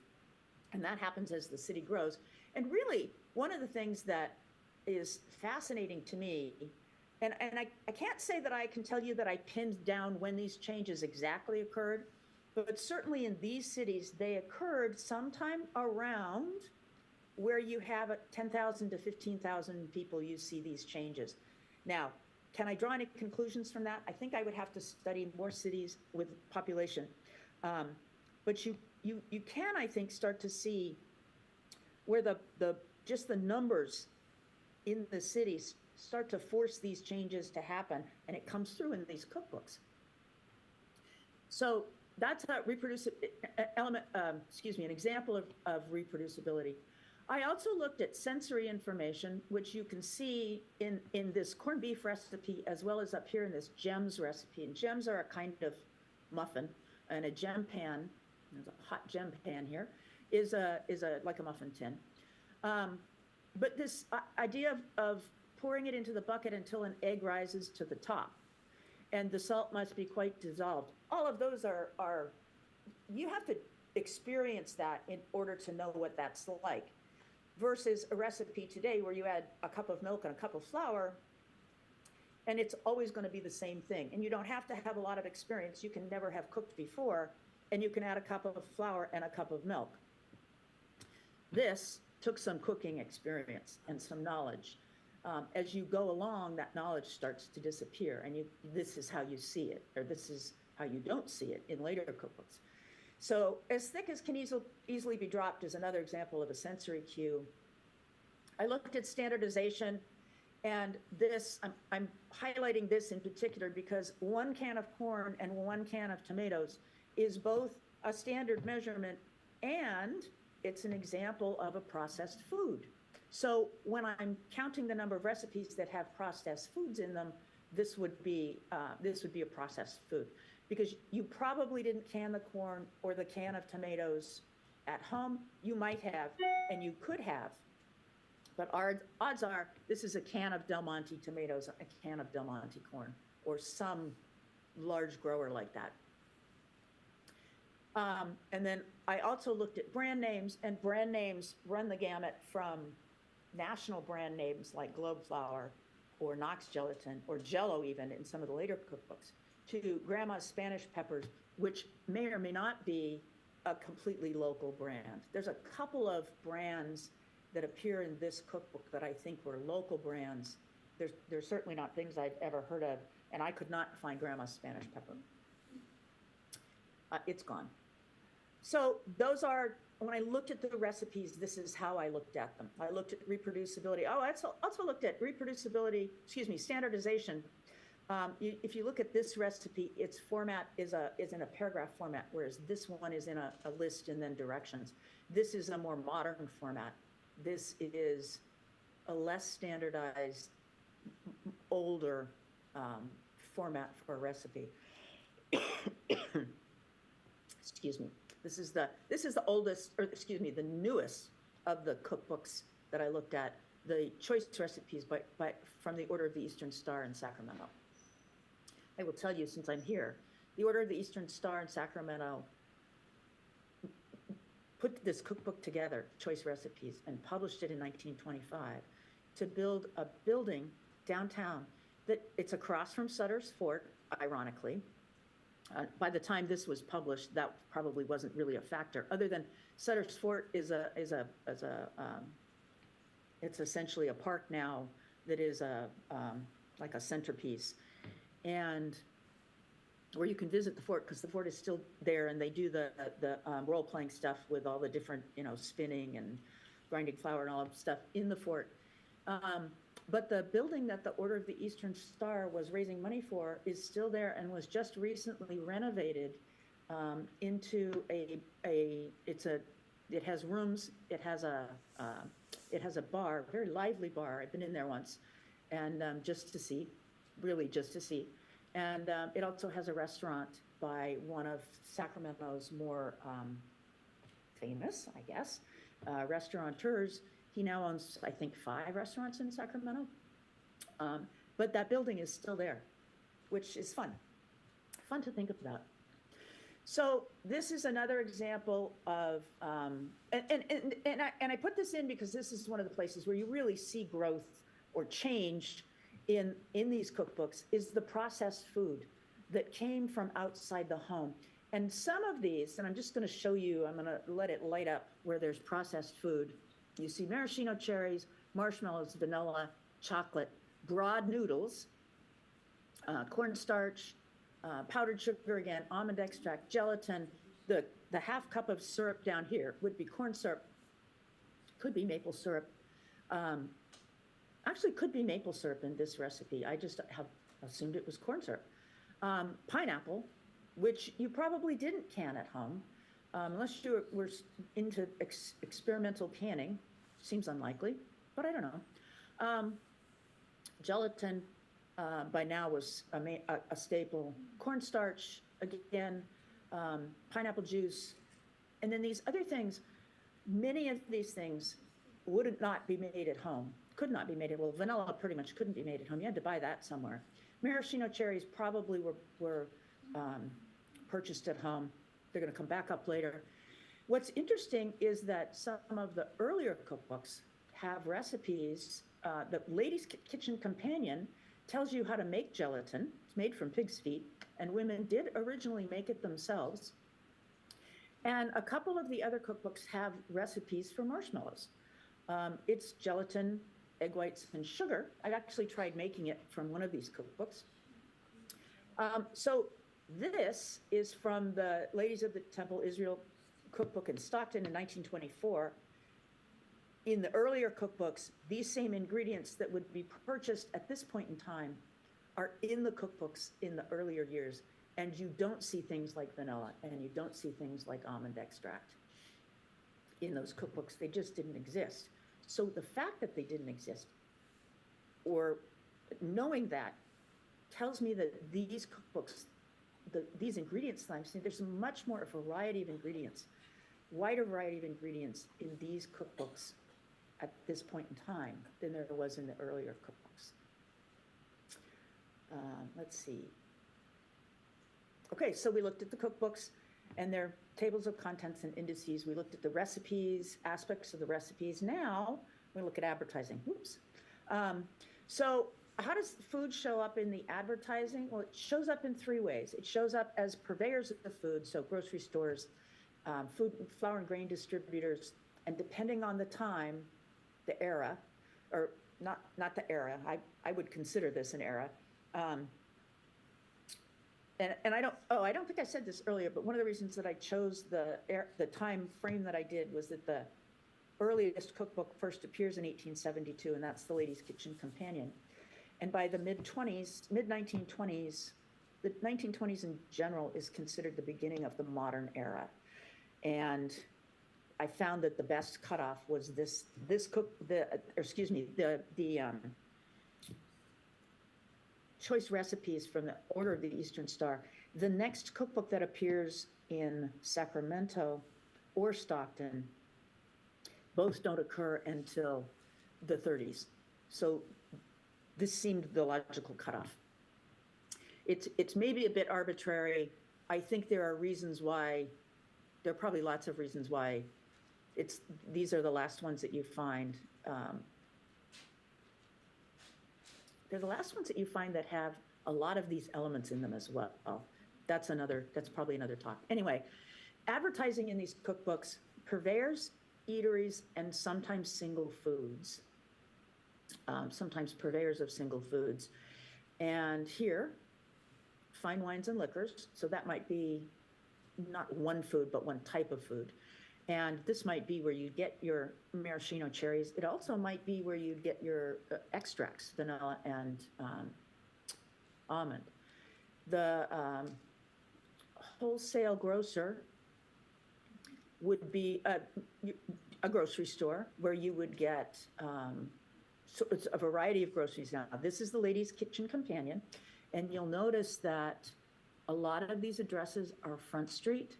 And that happens as the city grows. And really, one of the things that is fascinating to me, and I can't say that I can tell you that I pinned down when these changes exactly occurred, but certainly in these cities, they occurred sometime around where you have 10,000 to 15,000 people, you see these changes. Now, can I draw any conclusions from that? I think I would have to study more cities with population. But you can, I think, start to see where just the numbers in the cities start to force these changes to happen, and it comes through in these cookbooks. So that's an example of reproducibility. I also looked at sensory information, which you can see in this corned beef recipe, as well as up here in this gems recipe. And gems are a kind of muffin, and a gem pan, there's a hot gem pan here, is like a muffin tin. But this idea of pouring it into the bucket until an egg rises to the top, and the salt must be quite dissolved. All of those are you have to experience that in order to know what that's like. Versus a recipe today where you add a cup of milk and a cup of flour, and it's always going to be the same thing. And you don't have to have a lot of experience. You can never have cooked before, and you can add a cup of flour and a cup of milk. This took some cooking experience and some knowledge. As you go along, that knowledge starts to disappear, and this is how you see it, or this is how you don't see it in later cookbooks. So as thick as can easily be dropped is another example of a sensory cue. I looked at standardization, and this, I'm highlighting this in particular because 1 can of corn and 1 can of tomatoes is both a standard measurement and it's an example of a processed food. So when I'm counting the number of recipes that have processed foods in them, this would be a processed food, because you probably didn't can the corn or the can of tomatoes at home. You might have, and you could have, but odds are this is a can of Del Monte tomatoes, a can of Del Monte corn, or some large grower like that. And then I also looked at brand names, and brand names run the gamut from national brand names like Globe Flour or Knox Gelatin or Jell-O even in some of the later cookbooks, to Grandma's Spanish Peppers, which may or may not be a completely local brand. There's a couple of brands that appear in this cookbook that I think were local brands. They're certainly not things I've ever heard of, and I could not find Grandma's Spanish Pepper. It's gone. So those are, when I looked at the recipes, this is how I looked at them. I looked at reproducibility. Oh, I also looked at reproducibility, standardization. If you look at this recipe, its format is in a paragraph format, whereas this one is in a list and then directions. This is a more modern format. This is a less standardized, older format for a recipe. Excuse me. This is the oldest, or excuse me, the newest of the cookbooks that I looked at, the choice recipes from the Order of the Eastern Star in Sacramento. I will tell you, since I'm here, the Order of the Eastern Star in Sacramento put this cookbook together, choice recipes, and published it in 1925 to build a building downtown that it's across from Sutter's Fort, ironically. By the time this was published, that probably wasn't really a factor, other than Sutter's Fort it's essentially a park now that is like a centerpiece, and where you can visit the fort because the fort is still there, and they do the role-playing stuff with all the different, spinning and grinding flour and all that stuff in the fort. But the building that the Order of the Eastern Star was raising money for is still there and was just recently renovated into it has rooms, it has a bar, very lively bar. I've been in there once, and just to see. And it also has a restaurant by one of Sacramento's more famous, I guess, restaurateurs. He now owns, I think, 5 restaurants in Sacramento. But that building is still there, which is fun to think about. So this is another example of, and I put this in because this is one of the places where you really see growth or change in these cookbooks, is the processed food that came from outside the home. And some of these, and I'm just going to show you, I'm going to let it light up where there's processed food. You see maraschino cherries, marshmallows, vanilla, chocolate, broad noodles, cornstarch, powdered sugar again, almond extract, gelatin. The half cup of syrup down here would be corn syrup, could be maple syrup. Actually, could be maple syrup in this recipe. I just have assumed it was corn syrup. Pineapple, which you probably didn't can at home, unless you were into experimental canning. Seems unlikely, but I don't know. Gelatin by now was a staple. Cornstarch, again, pineapple juice. And then these other things, many of these things would not be made at home, could not be made. Well, vanilla pretty much couldn't be made at home. You had to buy that somewhere. Maraschino cherries probably were purchased at home. They're going to come back up later. What's interesting is that some of the earlier cookbooks have recipes. The Ladies' Kitchen Companion tells you how to make gelatin. It's made from pig's feet, and women did originally make it themselves. And a couple of the other cookbooks have recipes for marshmallows. It's gelatin, egg whites, and sugar. I actually tried making it from one of these cookbooks. So this is from the Ladies of the Temple Israel cookbook in Stockton in 1924. In the earlier cookbooks, these same ingredients that would be purchased at this point in time are in the cookbooks in the earlier years, and you don't see things like vanilla, and you don't see things like almond extract in those cookbooks. They just didn't exist. So the fact that they didn't exist, or knowing that, tells me that these cookbooks, these ingredients, there's much more variety of ingredients, wider variety of ingredients in these cookbooks at this point in time than there was in the earlier cookbooks. Let's see. Okay, so we looked at the cookbooks and their tables of contents and indices. We looked at the recipes, aspects of the recipes. Now we look at advertising. Oops. So how does food show up in the advertising? Well, it shows up in three ways. It shows up as purveyors of the food, so grocery stores, food, flour and grain distributors, and depending on the time, the era, or not the era, I would consider this an era. And I don't think I said this earlier, but one of the reasons that I chose the time frame that I did was that the earliest cookbook first appears in 1872, and that's the Ladies' Kitchen Companion. And by the mid-1920s, the 1920s in general is considered the beginning of the modern era. And I found that the best cutoff was the choice recipes from the Order of the Eastern Star. The next cookbook that appears in Sacramento or Stockton, both don't occur until the 30s. So this seemed the logical cutoff. It's maybe a bit arbitrary. I think there are reasons why, there are probably lots of reasons why these are the last ones that you find. They're the last ones that you find that have a lot of these elements in them as well. That's probably another talk. Anyway, advertising in these cookbooks, purveyors, eateries, and sometimes single foods. Sometimes purveyors of single foods. And here, fine wines and liquors. So that might be not one food, but one type of food. And this might be where you get your maraschino cherries. It also might be where you'd get your extracts, vanilla and almond. The wholesale grocer would be a grocery store where you would get, so it's a variety of groceries now. This is the Ladies' Kitchen Companion, and you'll notice that a lot of these addresses are Front Street,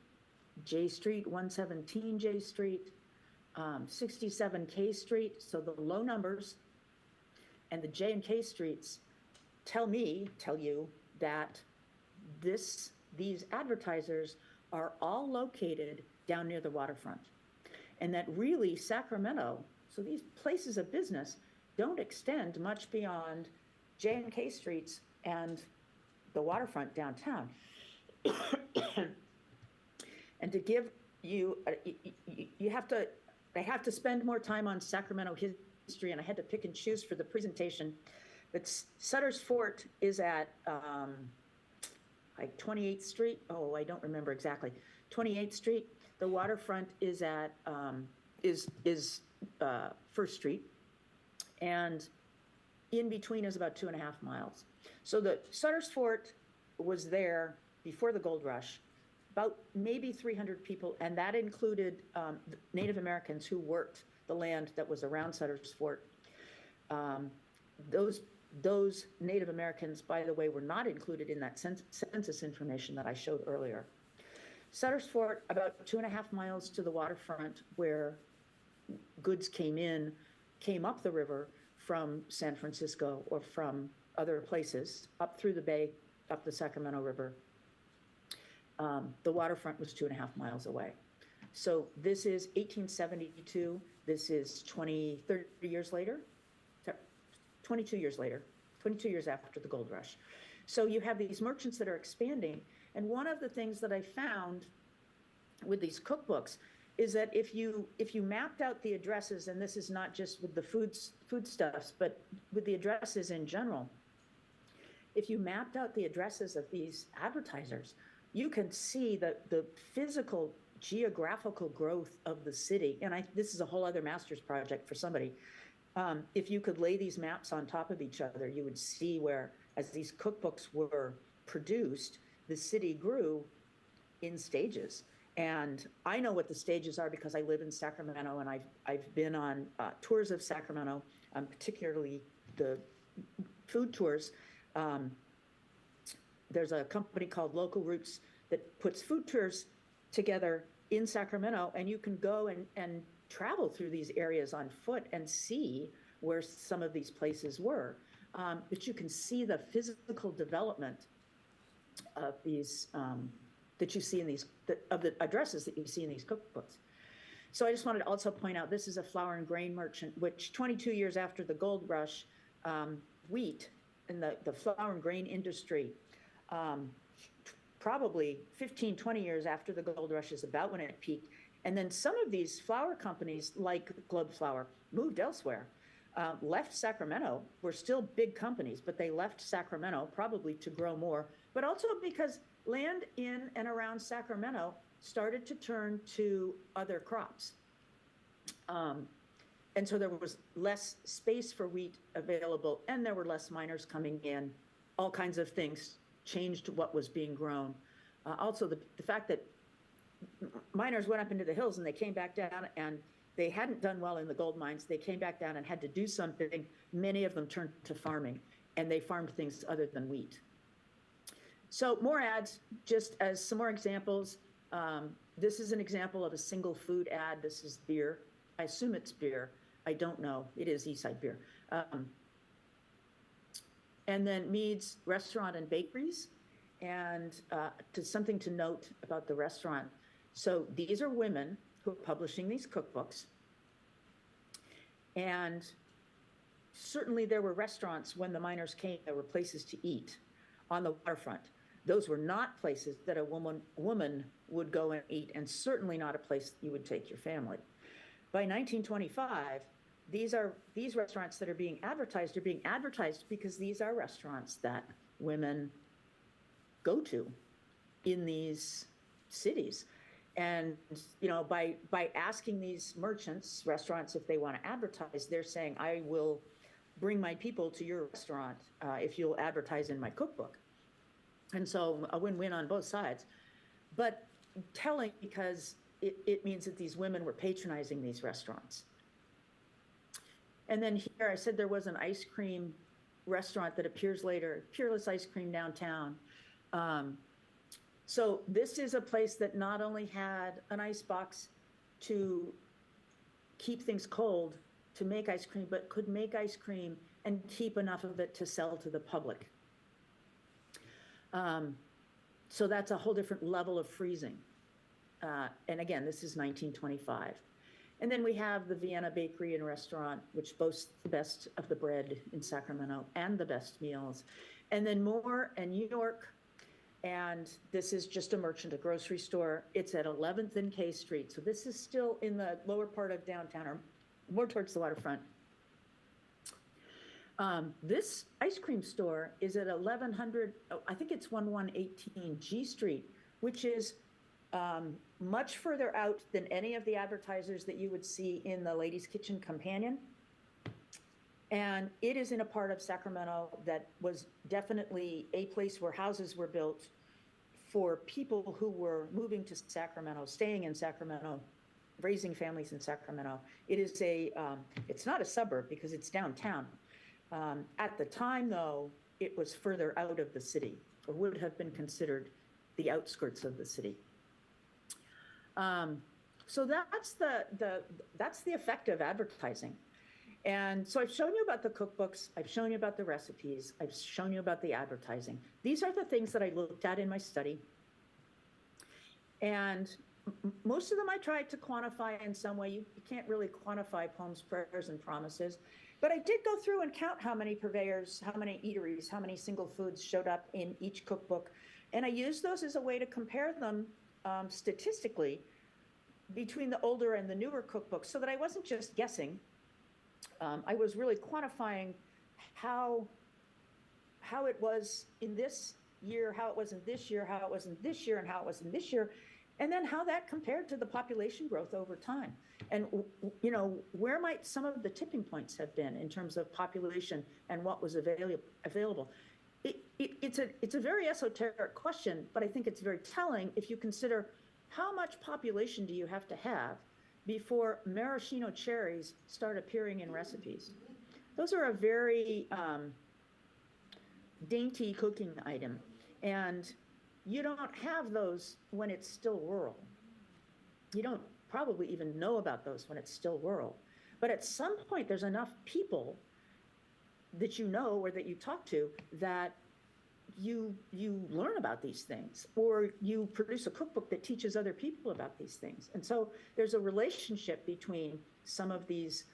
J Street, 117 J Street, 67 K Street. So the low numbers and the J and K streets tell you that these advertisers are all located down near the waterfront. And that really Sacramento, so these places of business don't extend much beyond J and K streets and the waterfront downtown. And to give you, I have to spend more time on Sacramento history, and I had to pick and choose for the presentation. But Sutter's Fort is at like 28th Street. Oh, I don't remember exactly. 28th Street. The waterfront is at First Street, and in between is about 2.5 miles. So the Sutter's Fort was there before the gold rush. About maybe 300 people, and that included Native Americans who worked the land that was around Sutter's Fort. Those Native Americans, by the way, were not included in that census information that I showed earlier. Sutter's Fort, about 2.5 miles to the waterfront, where goods came up the river from San Francisco or from other places, up through the bay, up the Sacramento River. The waterfront was 2.5 miles away. So this is 1872. This is 30 years later, 22 years later, 22 years after the gold rush. So you have these merchants that are expanding. And one of the things that I found with these cookbooks is that if you mapped out the addresses, and this is not just with the foodstuffs, but with the addresses in general, if you mapped out the addresses of these advertisers, you can see the physical geographical growth of the city. And this is a whole other master's project for somebody. If you could lay these maps on top of each other, you would see where, as these cookbooks were produced, the city grew in stages. And I know what the stages are because I live in Sacramento, and I've been on tours of Sacramento, particularly the food tours. There's a company called Local Routes that puts food tours together in Sacramento, and you can go and travel through these areas on foot and see where some of these places were. But you can see the physical development of these that you see in these, of the addresses that you see in these cookbooks. So I just wanted to also point out, this is a flour and grain merchant, which 22 years after the gold rush, wheat in the flour and grain industry, probably 15, 20 years after the gold rush is about when it peaked. And then some of these flour companies, like Globe Flour, moved elsewhere, left Sacramento. Were still big companies, but they left Sacramento probably to grow more, but also because land in and around Sacramento started to turn to other crops. And so there was less space for wheat available, and there were less miners coming in. All kinds of things changed what was being grown. Also, the fact that miners went up into the hills and they came back down, and they hadn't done well in the gold mines. They came back down and had to do something. Many of them turned to farming, and they farmed things other than wheat. So more ads, just as some more examples. This is an example of a single food ad. This is beer. I assume it's beer. I don't know. It is Eastside beer. And then Mead's Restaurant and Bakeries. And something to note about the restaurant. So these are women who are publishing these cookbooks. And certainly there were restaurants when the miners came. There were places to eat on the waterfront. Those were not places that a woman would go and eat, and certainly not a place you would take your family. By 1925, these restaurants that are being advertised because these are restaurants that women go to in these cities. And by asking these merchants, restaurants, if they want to advertise, they're saying, I will bring my people to your restaurant if you'll advertise in my cookbook. And so a win-win on both sides. But telling, because it means that these women were patronizing these restaurants. And then here I said there was an ice cream restaurant that appears later, Peerless Ice Cream downtown. So this is a place that not only had an ice box to keep things cold, to make ice cream, but could make ice cream and keep enough of it to sell to the public. So that's a whole different level of freezing. And again, this is 1925. And then we have the Vienna Bakery and Restaurant, which boasts the best of the bread in Sacramento and the best meals. And then Moore and New York. And this is just a merchant, a grocery store. It's at 11th and K Street. So this is still in the lower part of downtown, or more towards the waterfront. This ice cream store is at 1100, I think it's 1118 G Street, which is much further out than any of the advertisers that you would see in the Ladies' Kitchen Companion. And it is in a part of Sacramento that was definitely a place where houses were built for people who were moving to Sacramento, staying in Sacramento, raising families in Sacramento. It is it's not a suburb because it's downtown. At the time, though, it was further out of the city, or would have been considered the outskirts of the city. So that's the effect of advertising. And so I've shown you about the cookbooks, I've shown you about the recipes, I've shown you about the advertising. These are the things that I looked at in my study. And most of them I tried to quantify in some way. You can't really quantify poems, prayers, and promises. But I did go through and count how many purveyors, how many eateries, how many single foods showed up in each cookbook. And I used those as a way to compare them statistically between the older and the newer cookbooks so that I wasn't just guessing. I was really quantifying how it was in this year, how it was in this year, how it was in this year, and how it was in this year, and then how that compared to the population growth over time. And, you know, where might some of the tipping points have been in terms of population and what was available? It's a very esoteric question, but I think it's very telling if you consider how much population do you have to have before maraschino cherries start appearing in recipes. Those are a very dainty cooking item, and you don't have those when it's still rural. You don't probably even know about those when it's still rural. But at some point, there's enough people that you know or that you talk to that you learn about these things, or you produce a cookbook that teaches other people about these things. And so there's a relationship between some of these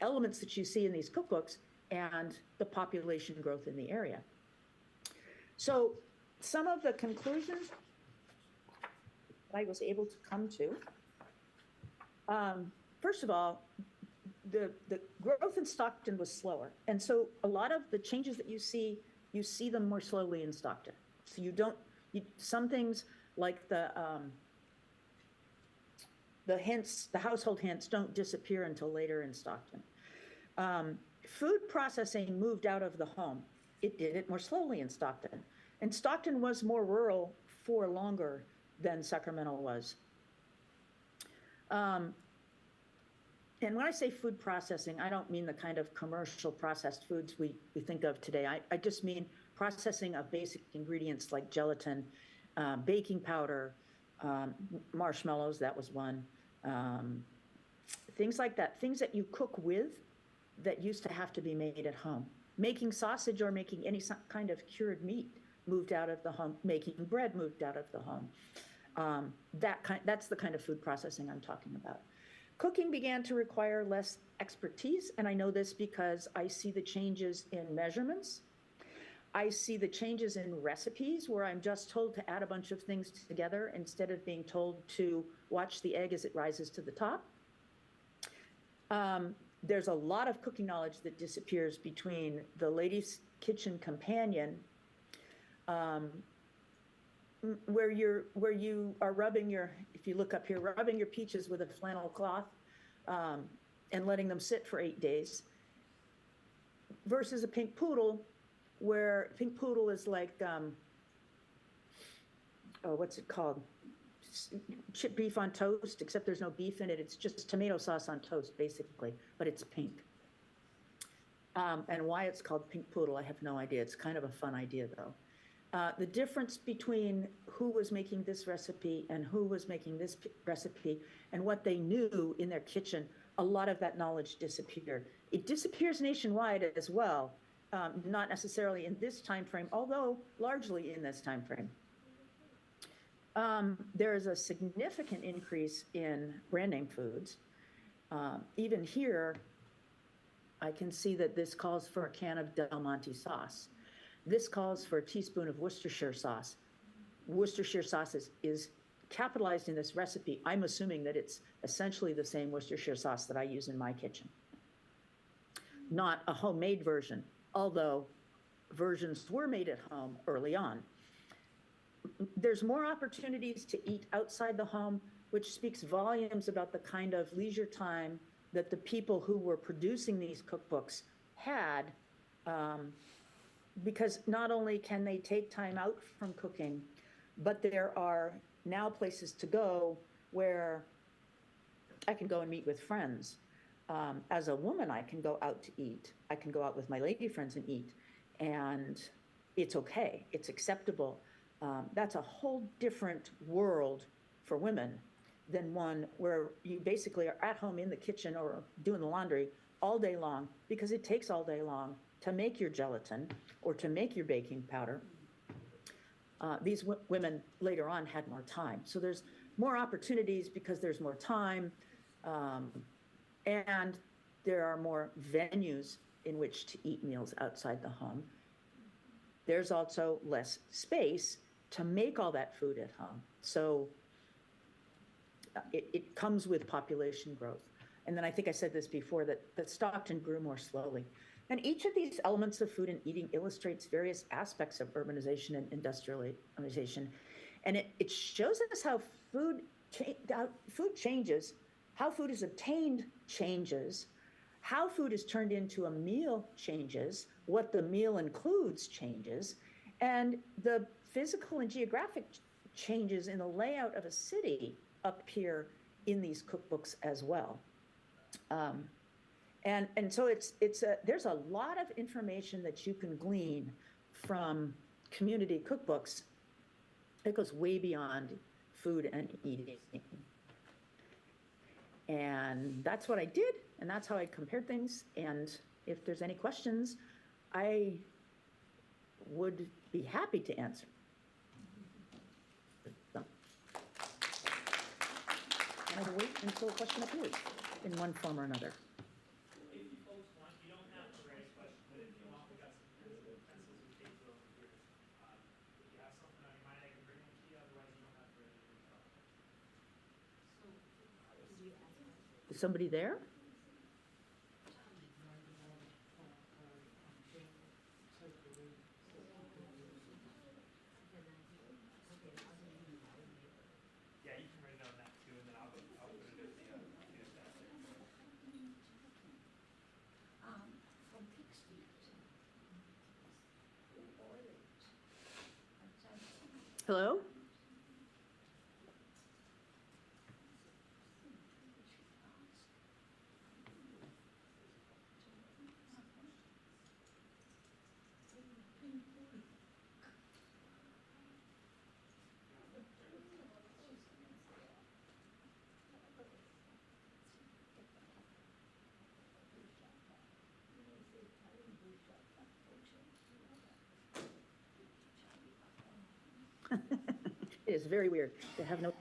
elements that you see in these cookbooks and the population growth in the area. So some of the conclusions I was able to come to, first of all, the growth in Stockton was slower. And so a lot of the changes that you see them more slowly in Stockton. So some things like the hints, the household hints don't disappear until later in Stockton. Food processing moved out of the home. It did it more slowly in Stockton. And Stockton was more rural for longer than Sacramento was. And when I say food processing, I don't mean the kind of commercial processed foods we think of today. I just mean processing of basic ingredients like gelatin, baking powder, marshmallows, that was one. Things like that, things that you cook with that used to have to be made at home. Making sausage or making any kind of cured meat moved out of the home. Making bread moved out of the home. That's the kind of food processing I'm talking about. Cooking began to require less expertise, and I know this because I see the changes in measurements. I see the changes in recipes where I'm just told to add a bunch of things together instead of being told to watch the egg as it rises to the top. There's a lot of cooking knowledge that disappears between the lady's kitchen companion, where you are rubbing if you look up here, rubbing your peaches with a flannel cloth and letting them sit for 8 days, versus a pink poodle, where pink poodle is like, what's it called? Chipped beef on toast, except there's no beef in it. It's just tomato sauce on toast, basically, but it's pink. And why it's called pink poodle, I have no idea. It's kind of a fun idea, though. The difference between who was making this recipe and who was making this recipe and what they knew in their kitchen, a lot of that knowledge disappeared. It disappears nationwide as well, not necessarily in this time frame, although largely in this time frame. There is a significant increase in brand name foods. Even here, I can see that this calls for a can of Del Monte sauce. This calls for a teaspoon of Worcestershire sauce. Worcestershire sauce is capitalized in this recipe. I'm assuming that it's essentially the same Worcestershire sauce that I use in my kitchen. Not a homemade version, although versions were made at home early on. There's more opportunities to eat outside the home, which speaks volumes about the kind of leisure time that the people who were producing these cookbooks had, because not only can they take time out from cooking, but there are now places to go where I can go and meet with friends. As a woman, I can go out to eat. I can go out with my lady friends and eat, and it's okay. It's acceptable. That's a whole different world for women than one where you basically are at home in the kitchen or doing the laundry all day long, because it takes all day long to make your gelatin or to make your baking powder. These women later on had more time. So there's more opportunities because there's more time. And there are more venues in which to eat meals outside the home. There's also less space to make all that food at home. So it comes with population growth. And then I think I said this before, that Stockton grew more slowly. And each of these elements of food and eating illustrates various aspects of urbanization and industrialization. And it shows us how food changes, how food is obtained changes, how food is turned into a meal changes, what the meal includes changes, and the physical and geographic changes in the layout of a city appear in these cookbooks as well. And so there's a lot of information that you can glean from community cookbooks. It goes way beyond food and eating. And that's what I did, and that's how I compared things. And if there's any questions, I would be happy to answer. So, and I'll wait until a question appears in one form or another. If you folks want, you don't have to raise questions, but if you want, we got some pencils and paper over here. If you have something on your mind, I can bring them to you, otherwise you don't have to raise anything. Is somebody there? Yeah, you can write down that too, and then I'll put it in the Hello? It is very weird to have no.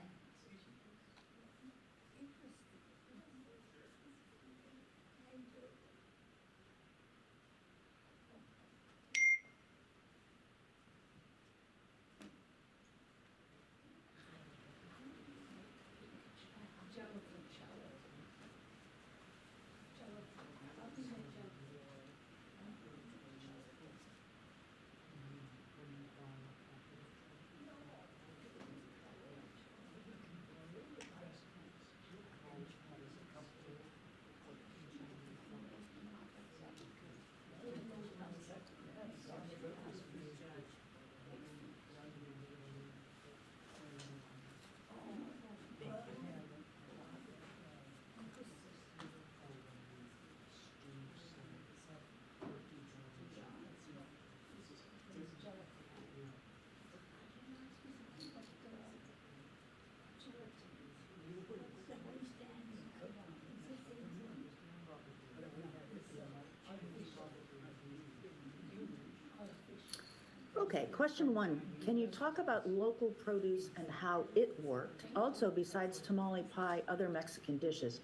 Okay, question one, can you talk about local produce and how it worked? Also, besides tamale pie, other Mexican dishes.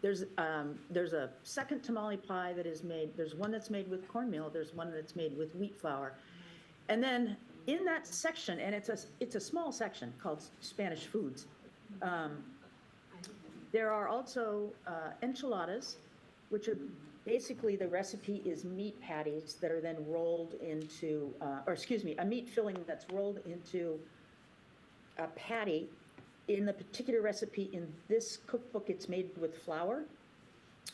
There's a second tamale pie that is made, there's one that's made with cornmeal, there's one that's made with wheat flour. And then in that section, and it's a small section called Spanish foods, there are also enchiladas, which are basically the recipe is meat patties that are then rolled into, a meat filling that's rolled into a patty. In the particular recipe in this cookbook, it's made with flour,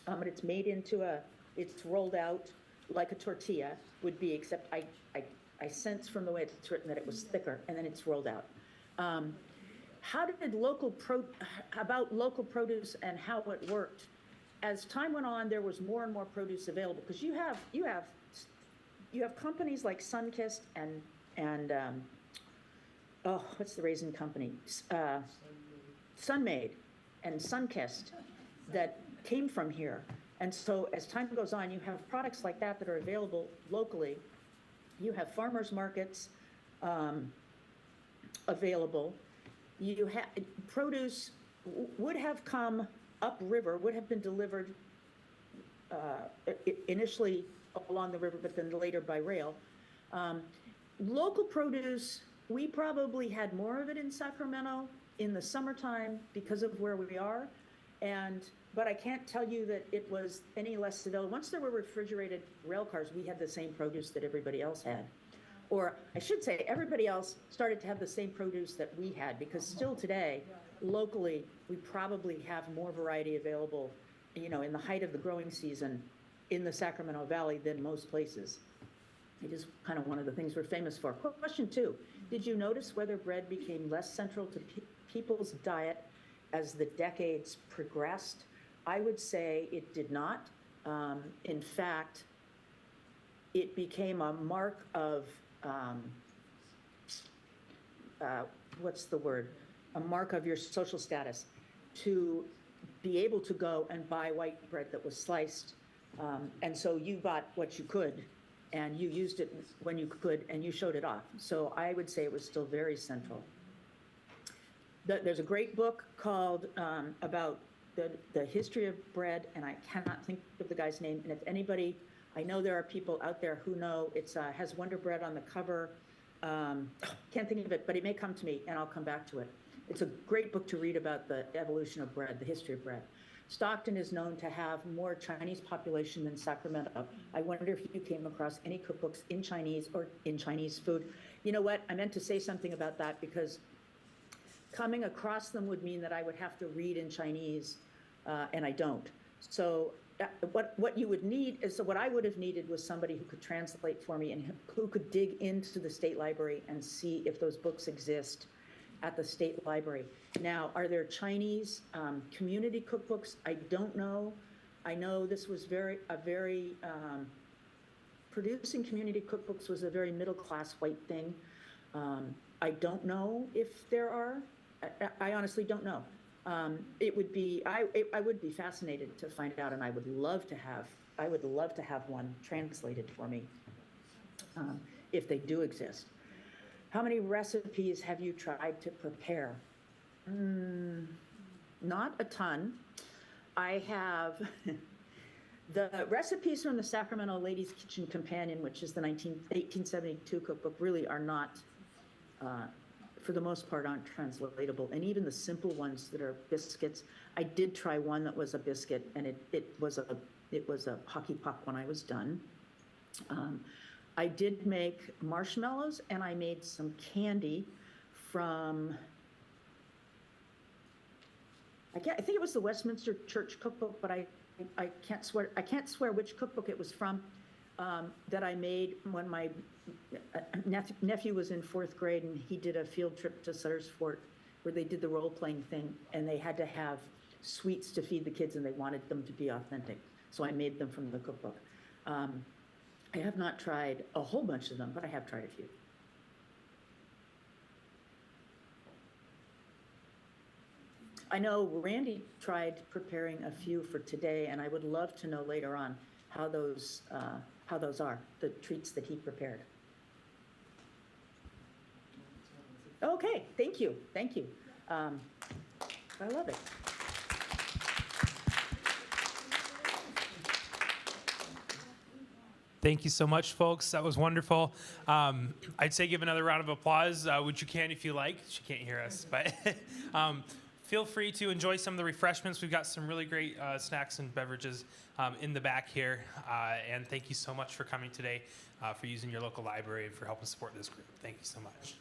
but it's made into it's rolled out like a tortilla would be, except I sense from the way it's written that it was thicker, and then it's rolled out. How did local produce and how it worked? As time went on, there was more and more produce available, because you have companies like Sunkist and what's the raisin company? Sunmade and Sunkist that came from here. And so as time goes on, you have products like that that are available locally. You have farmers markets available. You have produce would have come upriver, would have been delivered initially along the river, but then later by rail. Local produce, we probably had more of it in Sacramento in the summertime because of where we are. But I can't tell you that it was any less available. Once there were refrigerated rail cars, we had the same produce that everybody else had. Or I should say, everybody else started to have the same produce that we had, because still today, locally, we probably have more variety available, you know, in the height of the growing season in the Sacramento Valley than most places. It is kind of one of the things we're famous for. Question 2, did you notice whether bread became less central to people's diet as the decades progressed? I would say it did not. In fact, it became a mark of, what's the word? A mark of your social status to be able to go and buy white bread that was sliced. And so you bought what you could, and you used it when you could, and you showed it off. So I would say it was still very central. There's a great book called about the history of bread, and I cannot think of the guy's name. And if anybody, I know there are people out there who know, it's has Wonder Bread on the cover. Can't think of it, but it may come to me, and I'll come back to it. It's a great book to read about the evolution of bread, the history of bread. Stockton is known to have more Chinese population than Sacramento. I wonder if you came across any cookbooks in Chinese or in Chinese food. You know what? I meant to say something about that, because coming across them would mean that I would have to read in Chinese, and I don't. So what you would need is, so what I would have needed was somebody who could translate for me and who could dig into the state library and see if those books exist at the state library. Now, are there Chinese community cookbooks? I don't know. I know this was producing community cookbooks was a very middle-class white thing. I don't know if there are. I honestly don't know. It would be, I would be fascinated to find out, and I would love to have one translated for me, if they do exist. How many recipes have you tried to prepare? Not a ton. I have the recipes from the Sacramento Ladies Kitchen Companion, which is the 1872 cookbook, really are not, for the most part, aren't translatable. And even the simple ones that are biscuits, I did try one that was a biscuit, and it was a hockey puck when I was done. I did make marshmallows, and I made some candy from, I think it was the Westminster Church cookbook, but I can't swear which cookbook it was from, that I made when my nephew was in 4th grade, and he did a field trip to Sutter's Fort where they did the role-playing thing, and they had to have sweets to feed the kids, and they wanted them to be authentic. So I made them from the cookbook. I have not tried a whole bunch of them, but I have tried a few. I know Randy tried preparing a few for today, and I would love to know later on how those are, the treats that he prepared. Okay, thank you, thank you. I love it. Thank you so much, folks. That was wonderful. I'd say give another round of applause, which you can if you like. She can't hear us, but feel free to enjoy some of the refreshments. We've got some really great snacks and beverages in the back here. And thank you so much for coming today, for using your local library, and for helping support this group. Thank you so much.